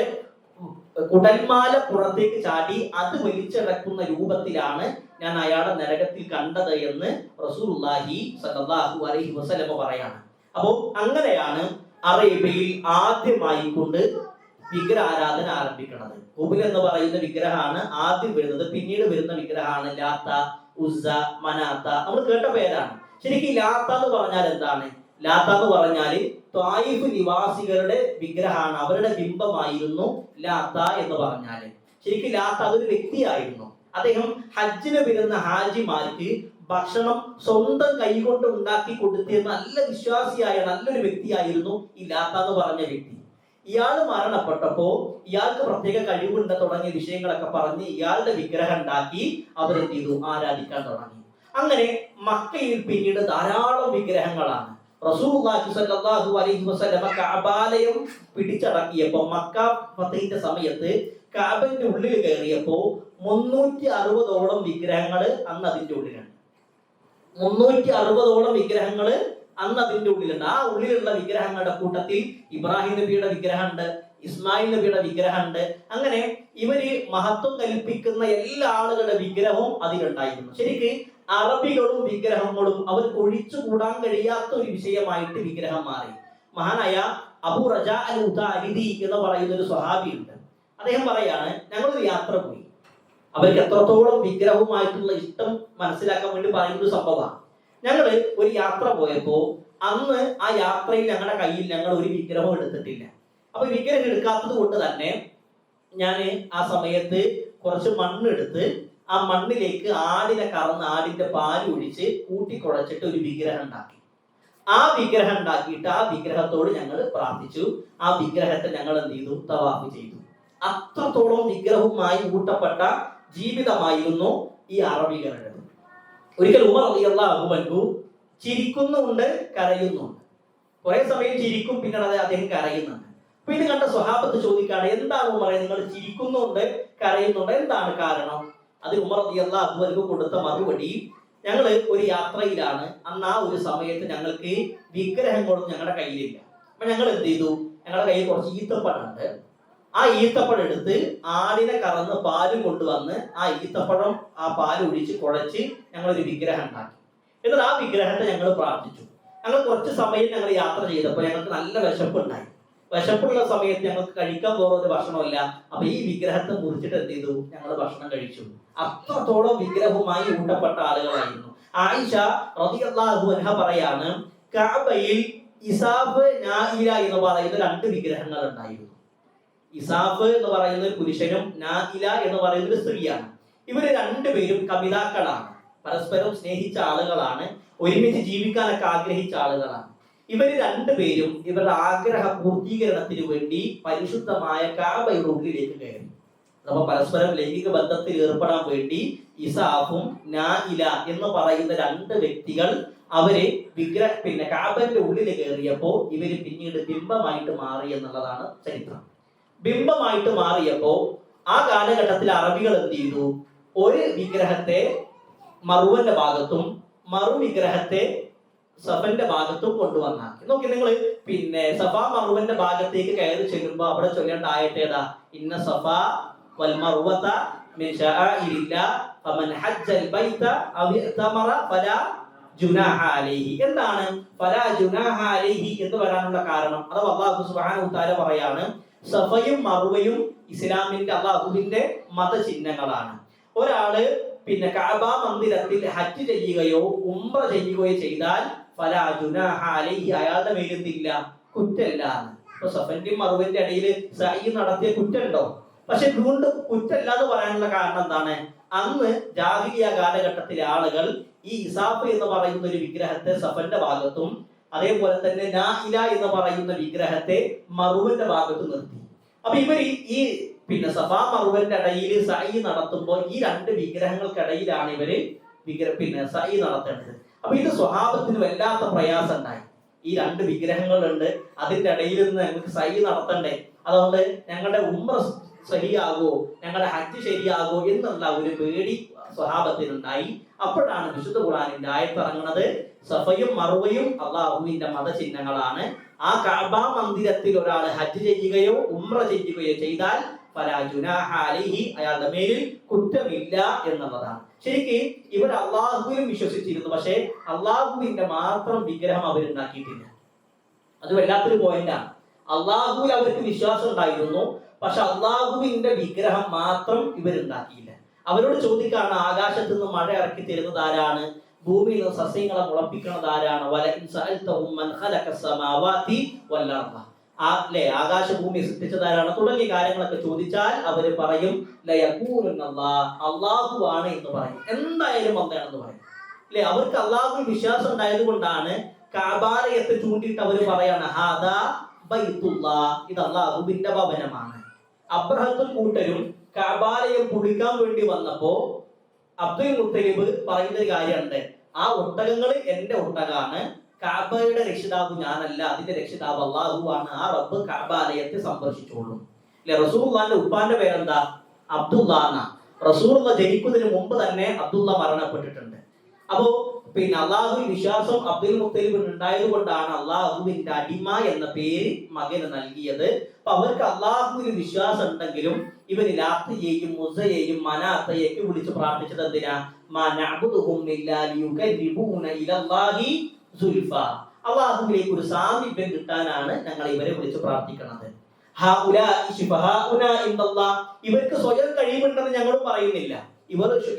കുടൽമാല പുറത്തേക്ക് ചാടി അത് വലിച്ചടക്കുന്ന രൂപത്തിലാണ് ഞാൻ അയാളെ നരകത്തിൽ കണ്ടത് എന്ന് റസൂലുള്ളാഹി സ്വല്ലല്ലാഹു അലൈഹി വസല്ലം പറയാണ്. അപ്പോൾ അങ്ങനെയാണ് അറേബ്യയിൽ ആദ്യമായി കൊണ്ട് വിഗ്രഹ ആരാധന ആരംഭിക്കുന്നത്. ഹുബുൽ എന്ന് പറയുന്ന വിഗ്രഹമാണ് ആദ്യം വരുന്നത്. പിന്നീട് വരുന്ന വിഗ്രഹമാണ് ലാത്ത, ഉസ്സ, മനാത്ത. നമ്മൾ കേട്ട പേരാണ്. ശരിക്കും ലാത്ത എന്ന് പറഞ്ഞാൽ എന്താണ്? ലാത്ത എന്ന് പറഞ്ഞാൽ ത്വായിഫ് നിവാസികളുടെ വിഗ്രഹമാണ്, അവരുടെ ബിംബമായിരുന്നു ലാത്ത എന്ന് പറഞ്ഞാൽ. ശരിക്കും ലാത്ത അതൊരു വ്യക്തിയായിരുന്നു. അദ്ദേഹം ഹജ്ജിന് വരുന്ന ഹാജിമാർക്ക് ഭക്ഷണം സ്വന്തം കൈകൊണ്ട് ഉണ്ടാക്കി കൊടുത്തിരുന്ന നല്ല വിശ്വാസിയായ നല്ലൊരു വ്യക്തിയായിരുന്നു ഈ ലാത്ത എന്ന് പറഞ്ഞ വ്യക്തി. ഇയാള് മരണപ്പെട്ടപ്പോ ഇയാൾക്ക് പ്രത്യേക കഴിവുണ്ട് തുടങ്ങിയ വിഷയങ്ങളൊക്കെ പറഞ്ഞ് ഇയാളുടെ വിഗ്രഹം ഉണ്ടാക്കി അവരെന്ത് ചെയ്തു? ആരാധിക്കാൻ തുടങ്ങി. അങ്ങനെ മക്കയിൽ പിന്നീട് ധാരാളം വിഗ്രഹങ്ങളാണ്. റസൂലുള്ളാഹി സ്വല്ലല്ലാഹു അലൈഹി വസല്ലം കഅബാലയം പിടിച്ചടക്കിയപ്പോൾ മക്ക ഫതഹിന്റെ സമയത്ത് കഅബന്റെ ഉള്ളിൽ കയറിയപ്പോ 360ഓളം വിഗ്രഹങ്ങൾ അന്ന് അതിന്റെ ഉള്ളിലുണ്ട്. 360ഓളം വിഗ്രഹങ്ങൾ അന്ന് അതിന്റെ ഉള്ളിലുണ്ട്. ആ ഉള്ളിലുള്ള വിഗ്രഹങ്ങളുടെ കൂട്ടത്തിൽ ഇബ്രാഹിം നബിയുടെ വിഗ്രഹമുണ്ട്, ഇസ്മായിൽ നബിയുടെ വിഗ്രഹമുണ്ട്. അങ്ങനെ ഇവര് മഹത്വം കൽപ്പിക്കുന്ന എല്ലാ ആളുകളുടെ വിഗ്രഹവും അതിലുണ്ടായിരുന്നു. ശരിക്ക് അറബികളും വിഗ്രഹങ്ങളും അവർക്ക് ഒഴിച്ചുകൂടാൻ കഴിയാത്ത ഒരു വിഷയമായിട്ട് വിഗ്രഹം മാറി. മഹാനായ അബൂ റജാ അൽ ഉദാരിദി എന്ന് പറയുന്ന ഒരു സ്വഹാബിയുണ്ട്. അദ്ദേഹം പറയാണ്, ഞങ്ങളൊരു യാത്ര പോയി. അവർക്ക് എത്രത്തോളം വിഗ്രഹവുമായിട്ടുള്ള ഇഷ്ടം മനസ്സിലാക്കാൻ വേണ്ടി പറയുന്ന ഒരു സംഭവമാണ്. ഞങ്ങള് ഒരു യാത്ര പോയപ്പോ അന്ന് ആ യാത്രയിൽ ഞങ്ങളുടെ കയ്യിൽ ഞങ്ങൾ ഒരു വിഗ്രഹം എടുത്തിട്ടില്ല. അപ്പൊ വിഗ്രഹം എടുക്കാത്തത് കൊണ്ട് തന്നെ ഞാൻ ആ സമയത്ത് കുറച്ച് മണ്ണെടുത്ത് ആ മണ്ണിലേക്ക് ആടിനെ കറന്ന് ആടിന്റെ പാല് ഒഴിച്ച് കൂട്ടിക്കുഴച്ചിട്ട് ഒരു വിഗ്രഹം ഉണ്ടാക്കി. ആ വിഗ്രഹം ഉണ്ടാക്കിയിട്ട് ആ വിഗ്രഹത്തോട് ഞങ്ങൾ പ്രാർത്ഥിച്ചു. ആ വിഗ്രഹത്തെ ഞങ്ങൾ എന്ത് ചെയ്തു? തവാഫ് ചെയ്തു. അത്രത്തോളം വിഗ്രഹവുമായി കൂട്ടപ്പെട്ട ജീവിതമായിരുന്നു ഈ അറബികളുടെ. ഒരിക്കൽ ഉമർ റളിയല്ലാഹു അൻഹു ചിരിക്കുന്നുണ്ട്, കരയുന്നുണ്ട്. കുറെ സമയം ചിരിക്കും, പിന്നീട് അദ്ദേഹം കരയുന്നുണ്ട്. അപ്പൊ ഇത് കണ്ട സ്വഹാബത്ത് ചോദിക്കാണ്, എന്താണ് ഉമറെ നിങ്ങൾ ചിരിക്കുന്നുണ്ട് കരയുന്നുണ്ട്, എന്താണ് കാരണം? അത് ഉമർ റളിയല്ലാഹു അൻഹു കൊടുത്ത മറുപടി, ഞങ്ങള് ഒരു യാത്രയിലാണ്. അന്ന് ആ ഒരു സമയത്ത് ഞങ്ങൾക്ക് വിഗ്രഹങ്ങളൊന്നും ഞങ്ങളുടെ കയ്യിലില്ല. അപ്പൊ ഞങ്ങൾ എന്ത് ചെയ്തു? ഞങ്ങളുടെ കയ്യിൽ കുറച്ച് ഈത്തപ്പഴമുണ്ട്. ആ ഈത്തപ്പഴം എടുത്ത് ആടിനെ കറന്ന് പാലും കൊണ്ടുവന്ന് ആ ഈത്തപ്പഴം ആ പാൽ ഒഴിച്ച് കുഴച്ച് ഞങ്ങളൊരു വിഗ്രഹം ഉണ്ടാക്കി. എന്നിട്ട് ആ വിഗ്രഹത്തെ ഞങ്ങൾ പ്രാർത്ഥിച്ചു. ഞങ്ങൾ കുറച്ച് സമയം ഞങ്ങൾ യാത്ര ചെയ്തപ്പോൾ ഞങ്ങൾക്ക് നല്ല വിശപ്പുണ്ടായി. വിശപ്പുള്ള സമയത്ത് ഞങ്ങൾക്ക് കഴിക്കാൻ പോകുന്ന ഭക്ഷണമില്ല. അപ്പൊ ഈ വിഗ്രഹത്തെ മുറിച്ചിട്ട് എന്ത് ചെയ്തു? ഞങ്ങൾ ഭക്ഷണം കഴിച്ചു. അത്രത്തോളം വിഗ്രഹവുമായി ഊട്ടപ്പെട്ട ആളുകളായിരുന്നു. ആയിഷ റളിയല്ലാഹു അൻഹ പറയാണ്, കഅബയിൽ ഇസാഫ്, നായില എന്ന് പറയുന്ന 2 വിഗ്രഹങ്ങൾ ഉണ്ടായിരുന്നു. ഇസാഫ് എന്ന് പറയുന്ന ഒരു പുരുഷനും നായില എന്ന് പറയുന്ന ഒരു സ്ത്രീയാണ്. ഇവര് 2 പേരും കമിതാക്കളാണ്, പരസ്പരം സ്നേഹിച്ച ആളുകളാണ്, ഒരുമിച്ച് ജീവിക്കാനൊക്കെ ആഗ്രഹിച്ച ആളുകളാണ്. ഇവര് രണ്ടുപേരും ഇവരുടെ ആഗ്രഹ പൂർത്തീകരണത്തിന് വേണ്ടി പരിശുദ്ധമായ കാബയുടെ ഉള്ളിലേക്ക് കയറി. അപ്പൊ പരസ്പരം ലൈംഗിക ബന്ധത്തിൽ ഏർപ്പെടാൻ വേണ്ടി ഇസാഫും നാഇല എന്ന് പറയുന്ന രണ്ട് വ്യക്തികൾ അവര് കാബന്റെ ഉള്ളിൽ കയറിയപ്പോ ഇവര് പിന്നീട് ബിംബമായിട്ട് മാറി എന്നുള്ളതാണ് ചരിത്രം. ബിംബമായിട്ട് മാറിയപ്പോ ആ കാലഘട്ടത്തിൽ അറബികൾ എന്ത് ചെയ്തു? ഒരു വിഗ്രഹത്തെ മറുവന്റെ ഭാഗത്തും മറുവിഗ്രഹത്തെ സഫന്റെ ഭാഗത്തും കൊണ്ടുവന്നാക്കി. നോക്കി നിങ്ങൾ സഫ മറുവന്റെ ഭാഗത്തേക്ക് കയറി ചെല്ലുമ്പോ അവിടെ ചൊല്ലേണ്ട ആയത്തേതാ? ഇന്ന സഫ വൽ മർവത മിൻ ശആഇരില്ലാഹ് ഫമൻ ഹജ്ജൽ ബൈത ഔ ഇഅ്തമറ ഫലാ ജുനാഹ അലൈഹി. എന്താണ് ഫലാ ജുനാഹ അലൈഹി എന്ന് വരാനുള്ള കാരണം? അത് അല്ലാഹു സുബ്ഹാനഹു വ തആല പറയാണ്, സഫയും മറുവയും ഇസ്ലാമിന്റെ അല്ലാഹുവിന്റെ മതചിഹ്നങ്ങളാണ്. ഒരാള് കഅബ മന്ദിരത്തിൽ ഹജ്ജ് ചെയ്യുകയോ ഉംറ ചെയ്യുകയോ ചെയ്താൽ ഫലാ ജുനാഹ അലൈഹി, അയാളുടെ മേലെന്തില്ല? കുറ്റമില്ല. ഇപ്പൊ സഫന്റെയും മറുവിന്റെ ഇടയിൽ സഅയ് നടത്തിയ കുറ്റമുണ്ടോ? പക്ഷെ വീണ്ടും കുറ്റമില്ല എന്ന് പറയാനുള്ള കാരണം എന്താണ്? അന്ന് ജാഹിലിയ കാലഘട്ടത്തിലെ ആളുകൾ ഈ ഇസാഫ് എന്ന് പറയുന്ന ഒരു വിഗ്രഹത്തെ സഫന്റെ ഭാഗത്തും അതേപോലെ തന്നെ നാഇല എന്ന് പറയുന്ന വിഗ്രഹത്തെ മറുവിന്റെ ഭാഗത്തും നിർത്തി. അപ്പൊ ഇവർ ഈ സഫ മറുവന്റെ ഇടയിൽ സഅയ് നടത്തുമ്പോൾ ഈ രണ്ട് വിഗ്രഹങ്ങൾക്കിടയിലാണ് ഇവര് സഅയ് നടത്തേണ്ടത്. അപ്പൊ ഇത് സ്വഹാബത്തിന് വല്ലാത്ത പ്രയാസം ഉണ്ടായി. ഈ രണ്ട് വിഗ്രഹങ്ങളുണ്ട്, അതിന്റെ ഇടയിൽ നിന്ന് ഞങ്ങൾക്ക് സഅയ് നടത്തണ്ടേ, അതുകൊണ്ട് ഞങ്ങളുടെ ഉംറ ശരിയാകോ, ഞങ്ങളുടെ ഹജ്ജ് ശരിയാകോ എന്നുള്ള ഒരു പേടി സ്വഹാബത്തിനുണ്ടായി. അപ്പോഴാണ് വിശുദ്ധ ഖുർആനിന്റെ ആയത്ത് ഇറങ്ങുന്നത്. സഫയും മറുവയും അല്ലാഹുവിന്റെ മതചിഹ്നങ്ങളാണ്. ആ കഅബ മന്ദിരത്തിൽ ഒരാൾ ഹജ്ജ് ചെയ്യുകയോ ഉംറ ചെയ്യുകയോ ചെയ്താൽ ഫലാ ജുനാഹ അലൈഹി, അയാളുടെ മേലിൽ കുറ്റമില്ല എന്നുള്ളതാണ്. ശരിക്കും ഇവർ അള്ളാഹുവിലും വിശ്വസിച്ചിരുന്നു, പക്ഷേ അള്ളാഹുവിന്റെ മാത്രം വിഗ്രഹം അവരുണ്ടാക്കിയിട്ടില്ല. അത് വല്ലാത്തൊരു പോയിന്റാണ്. അള്ളാഹുവിൽ അവർക്ക് വിശ്വാസം ഉണ്ടായിരുന്നു, പക്ഷെ അള്ളാഹുവിന്റെ വിഗ്രഹം മാത്രം ഇവരുണ്ടാക്കിയില്ല. അവരോട് ചോദിക്കാണ്, ആകാശത്ത് നിന്ന് മഴ ഇറക്കി തരുന്നത് ആരാണ്? ഭൂമിയിൽ നിന്ന് സസ്യങ്ങളെ മുളപ്പിക്കുന്നത് ആരാണ്? വലഇൻ സഅൽതഹും മൻ ഖലഖസ് സമാവാതി വൽ അർദ, ആകാശഭൂമി സൃഷ്ടിച്ചതാരാണ് തുടങ്ങിയ കാര്യങ്ങളൊക്കെ ചോദിച്ചാൽ അവര് പറയും അള്ളാഹു ആണ് എന്ന് പറയും. എന്തായാലും അല്ലാണെന്ന് പറയും. അല്ലെ, അവർക്ക് അള്ളാഹുവിൽ വിശ്വാസം ഉണ്ടായത് കൊണ്ടാണ് കഅബാലയത്തെ ചൂണ്ടിയിട്ട് അവര് പറയാണ് ഹാദാ ബൈത്തുല്ലാഹ്, ഇത് അള്ളാഹുവിന്റെ ഭവനമാണ്. അബ്രഹത്തും കൂട്ടരും കഅബാലയം പൊളിക്കാൻ വേണ്ടി വന്നപ്പോ അബ്ദുൽ മുത്തലിബ് പറയുന്ന ഒരു കാര്യമുണ്ട്, ആ ഒട്ടകങ്ങൾ എന്റെ ഒട്ടകാണ്, കഅബയുടെ രക്ഷിതാവ് ഞാനല്ല, അതിന്റെ രക്ഷിതാവ് അല്ലാഹു ആണ്, ആ റബ്ബ് കഅബാലയത്തെ സംരക്ഷിച്ചോളും. അല്ലെ, റസൂലുള്ളാഹിന്റെ ഉപ്പാന്റെ പേരെന്താ? അബ്ദുല്ലാഹ്. റസൂലുള്ള ജനിക്കുന്നതിന് മുമ്പ് തന്നെ അബ്ദുള്ള മരണപ്പെട്ടിട്ടുണ്ട്. അപ്പോ അള്ളാഹുവിൽ വിശ്വാസം അബ്ദുൽ മുത്തലിബിന് ഉണ്ടായത് കൊണ്ടാണ് അള്ളാഹുവിന്റെ അടിമ എന്ന പേര് മകന് നൽകിയത്. അപ്പൊ അവർക്ക് അള്ളാഹുവിൽ വിശ്വാസം ഉണ്ടെങ്കിലും ഇവര് ലാത്തയെയും മുസയെയും മനാത്തയെയൊക്കെ വിളിച്ച് പ്രാർത്ഥിച്ചത് എന്തിനാ? അള്ളാഹുവിലേക്ക് ഒരു സാമീപ്യം കിട്ടാനാണ് ഞങ്ങൾ ഇവരെ വിളിച്ച് പ്രാർത്ഥിക്കുന്നത്. ഇവർക്ക് സ്വയം കഴിവുണ്ടെന്ന് ഞങ്ങൾ പറയുന്നില്ല,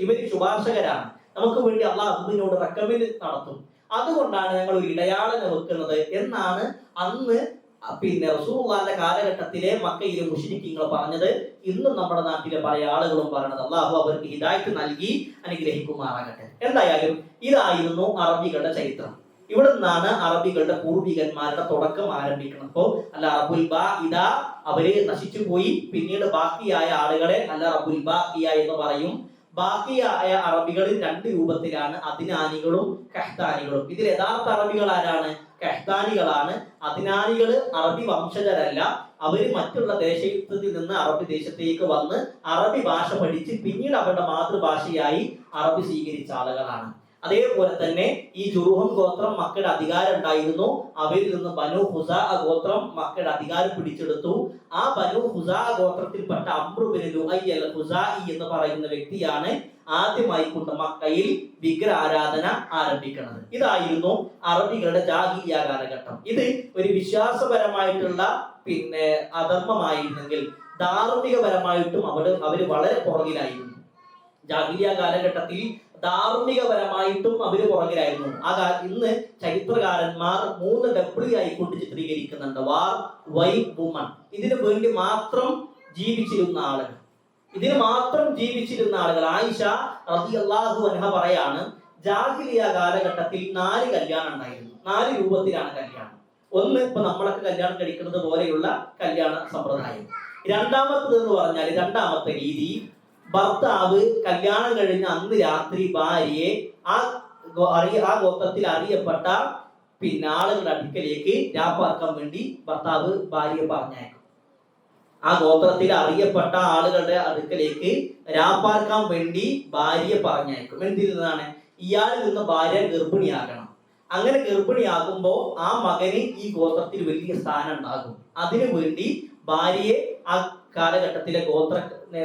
ഇവര് ശുപാർശകരാണ്, നമുക്ക് വേണ്ടി അള്ളാഹുവിനോട് റെക്കമെൻഡ് നടത്തും, അതുകൊണ്ടാണ് ഞങ്ങൾ ഒരു ഇടയാളനെ വെക്കുന്നത് എന്നാണ് അന്ന് റസൂലുള്ളാഹിന്റെ കാലഘട്ടത്തിലെ മക്കയിലെ മുശ്രിക്കുകൾ പറഞ്ഞത്. ഇന്നും നമ്മുടെ നാട്ടിലെ പല ആളുകളും പറയുന്നത്. അള്ളാഹു അവർക്ക് ഹിദായത്ത് നൽകി അനുഗ്രഹിക്കുമാറാകട്ടെ. എന്തായാലും ഇതായിരുന്നു അറബികളുടെ ചരിത്രം. ഇവിടെ നിന്നാണ് അറബികളുടെ പൂർവികന്മാരുടെ തുടക്കം ആരംഭിക്കുന്നത്. അപ്പോ അല്ല റബ്ബുൽ ബാഇദ, അവര് നശിച്ചു പോയി, പിന്നീട് ബാക്കിയായ ആളുകളെ അല്ല റബ്ബുൽ ബാഇയ എന്ന് പറയും. ബാക്കിയായ അറബികളിൽ രണ്ട് രൂപത്തിലാണ്, അദ്നാനികളും കഹ്താനികളും. ഇതിൽ യഥാർത്ഥ അറബികൾ ആരാണ്? കഹ്താനികളാണ്. അദ്നാനികള് അറബി വംശജരല്ല, അവര് മറ്റുള്ള ദേശത്തിൽ നിന്ന് അറബി ദേശത്തേക്ക് വന്ന് അറബി ഭാഷ പഠിച്ച് പിന്നീട് അവരുടെ മാതൃഭാഷയായി അറബി സ്വീകരിച്ച ആളുകളാണ്. അതേപോലെ തന്നെ ഈ ജുർഹും ഗോത്രം മക്കയുടെ അധികാരം ഉണ്ടായിരുന്നു. അവരിൽ നിന്ന് ബനു ഹുസാ ഗോത്രം മക്കയുടെ അധികാരം പിടിച്ചെടുത്തു. ആ ബനു ഹുസാ ഗോത്രത്തിൽപ്പെട്ട അംറു ബിൻ ലുഅയ് അൽ ഖുസാഇ എന്ന് പറയുന്ന വ്യക്തിയാണ് ആദ്യമായി കൊണ്ട് മക്കയിൽ വിഗ്രഹ ആരാധന ആരംഭിക്കുന്നത്. ഇതായിരുന്നു അറബികളുടെ ജാഹിലിയ കാലഘട്ടം. ഇത് ഒരു വിശ്വാസപരമായിട്ടുള്ള അധർമ്മമായിരുന്നെങ്കിൽ ധാർമ്മികപരമായിട്ടും അവര് വളരെ പുറകിലായിരുന്നു. ജാഹിലിയ കാലഘട്ടത്തിൽ ധാർമ്മികപരമായിട്ടും അവര് പുറകിലായിരുന്നു. ഇന്ന് ചരിത്രകാരന്മാർ 3 W ആയിക്കൊണ്ട് ചിത്രീകരിക്കുന്നുണ്ട്: വാർ, വൈഫ്, വുമൺ. ഇതിനു വേണ്ടി മാത്രം ജീവിച്ചിരുന്ന ആളുകൾ. ആയിഷ റളിയല്ലാഹു അൻഹ പറയാണ്, ജാഹിലിയ കാലഘട്ടത്തിൽ 4 കല്യാണം ഉണ്ടായിരുന്നു. 4 രൂപത്തിലാണ് കല്യാണം. ഒന്ന് ഇപ്പൊ നമ്മളൊക്കെ കല്യാണം കഴിക്കുന്നത് പോലെയുള്ള കല്യാണ സമ്പ്രദായം. രണ്ടാമത്തത് എന്ന് പറഞ്ഞാൽ, രണ്ടാമത്തെ രീതി, ഭർത്താവ് കല്യാണം കഴിഞ്ഞ അന്ന് രാത്രി ഭാര്യയെ ആ ഗോത്രത്തിൽ അറിയപ്പെട്ട ആളുകളുടെ അടുക്കലേക്ക് രാപ്പാർക്കാൻ വേണ്ടി ഭർത്താവ് ഭാര്യയെ പറഞ്ഞയക്കും. ആ ഗോത്രത്തിൽ അറിയപ്പെട്ട ആളുകളുടെ അടുക്കലേക്ക് രാപ്പാർക്കാൻ വേണ്ടി ഭാര്യയെ പറഞ്ഞയക്കും. എന്തിൽ നിന്നാണ്? ഇയാളിൽ നിന്ന് ഭാര്യ ഗർഭിണിയാകണം. അങ്ങനെ ഗർഭിണിയാകുമ്പോൾ ആ മകന് ഈ ഗോത്രത്തിൽ വലിയ സ്ഥാനം ഉണ്ടാകും. അതിനു വേണ്ടി ഭാര്യയെ ആ കാലഘട്ടത്തിലെ ഗോത്ര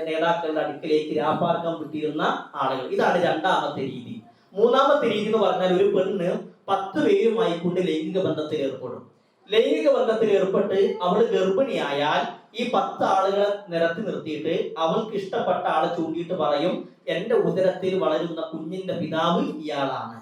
നേതാക്കളുടെ അടുക്കലേക്ക് രാപ്പാർക്കാൻ വിട്ടിരുന്ന ആളുകൾ. ഇതാണ് രണ്ടാമത്തെ രീതി. മൂന്നാമത്തെ രീതി എന്ന് പറഞ്ഞാൽ, ഒരു പെണ്ണ് 10 പേരുമായിക്കൊണ്ട് ലൈംഗിക ബന്ധത്തിൽ ഏർപ്പെടും. ലൈംഗിക ബന്ധത്തിൽ ഏർപ്പെട്ട് അവൾ ഗർഭിണിയായാൽ ഈ 10 ആളുകളെ നിരത്തി നിർത്തിയിട്ട് അവൾക്ക് ഇഷ്ടപ്പെട്ട ആളെ ചൂണ്ടിയിട്ട് പറയും, എന്റെ ഉദരത്തിൽ വളരുന്ന കുഞ്ഞിന്റെ പിതാവ് ഇയാളാണ്.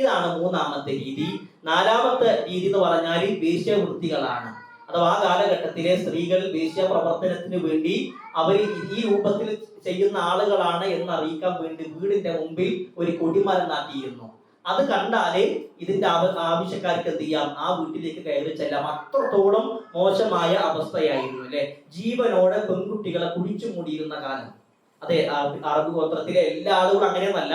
ഇതാണ് മൂന്നാമത്തെ രീതി. നാലാമത്തെ രീതി എന്ന് പറഞ്ഞാൽ വേശ്യാവൃത്തികളാണ്. അഥവാ ആ കാലഘട്ടത്തിലെ സ്ത്രീകൾ വേശ്യ പ്രവർത്തനത്തിന് വേണ്ടി അവർ ഈ രൂപത്തിൽ ചെയ്യുന്ന ആളുകളാണ് എന്ന് അറിയിക്കാൻ വേണ്ടി വീടിന്റെ മുമ്പിൽ ഒരു കൊടിമരം നാട്ടിയിരുന്നു. അത് കണ്ടാല് ഇതിന്റെ ആവശ്യക്കാർക്ക് എന്ത് ചെയ്യാം? ആ വീട്ടിലേക്ക് കയറി ചെല്ലാം. അത്രത്തോളം മോശമായ അവസ്ഥയായിരുന്നു അല്ലെ. ജീവനോടെ പെൺകുട്ടികളെ കുഴിച്ചു മൂടിയിരുന്ന കാലം. അതെ, അറബ് ഗോത്രത്തിലെ എല്ലാ ആളുകളും അങ്ങനെയൊന്നല്ല.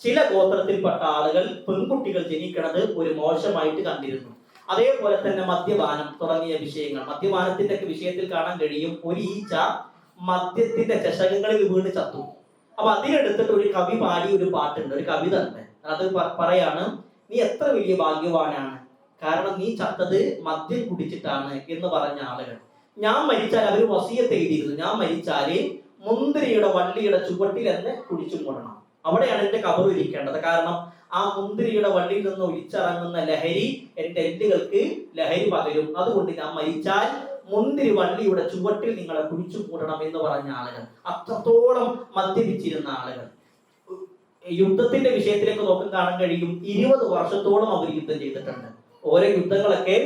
ചില ഗോത്രത്തിൽപ്പെട്ട ആളുകൾ പെൺകുട്ടികൾ ജനിക്കണത് ഒരു മോശമായിട്ട് കണ്ടിരുന്നു. അതേപോലെ തന്നെ മദ്യപാനം തുടങ്ങിയ വിഷയങ്ങൾ. മദ്യപാനത്തിന്റെ ഒക്കെ വിഷയത്തിൽ കാണാൻ കഴിയും, ഒരു ഈച്ച മദ്യത്തിന്റെ ചഷകങ്ങളിൽ വീണ് ചത്തു. അപ്പൊ അതിനെടുത്തിട്ട് ഒരു കവി പാടി ഒരു പാട്ടുണ്ട്, ഒരു കവിത ഉണ്ട്. അത് പറയാണ്, നീ എത്ര വലിയ ഭാഗ്യവാനാണ്, കാരണം നീ ചത്തത് മദ്യം കുടിച്ചിട്ടാണ് എന്ന് പറഞ്ഞ ആളുകൾ. ഞാൻ മരിച്ചാൽ, അവർ വസിയത്ത് എഴുതിയിരുന്നു, ഞാൻ മരിച്ചാല് മുന്തിരിയുടെ വള്ളിയുടെ ചുവട്ടിൽ എന്നെ കുടിച്ചു മൂടണം, അവിടെയാണ് എന്റെ കബർ ഇരിക്കേണ്ടത്. കാരണം ആ മുന്തിരിയുടെ വള്ളിയിൽ നിന്ന് ഒലിച്ചിറങ്ങുന്ന ലഹരി എന്റെ എല്ലുകൾക്ക് ലഹരി പകരും. അതുകൊണ്ട് ഞാൻ മരിച്ചാൽ മുന്തിരി വള്ളിയുടെ ചുവട്ടിൽ നിങ്ങളെ കുഴിച്ചു കൂടണം എന്ന് പറഞ്ഞ ആളുകൾ. അത്രത്തോളം മദ്യപിച്ചിരുന്ന ആളുകൾ. യുദ്ധത്തിന്റെ വിഷയത്തിലേക്ക് നോക്കാൻ കാണാൻ കഴിയും, 20 വർഷത്തോളം അവർ യുദ്ധം ചെയ്തിട്ടുണ്ട്. ഓരോ യുദ്ധങ്ങളൊക്കെ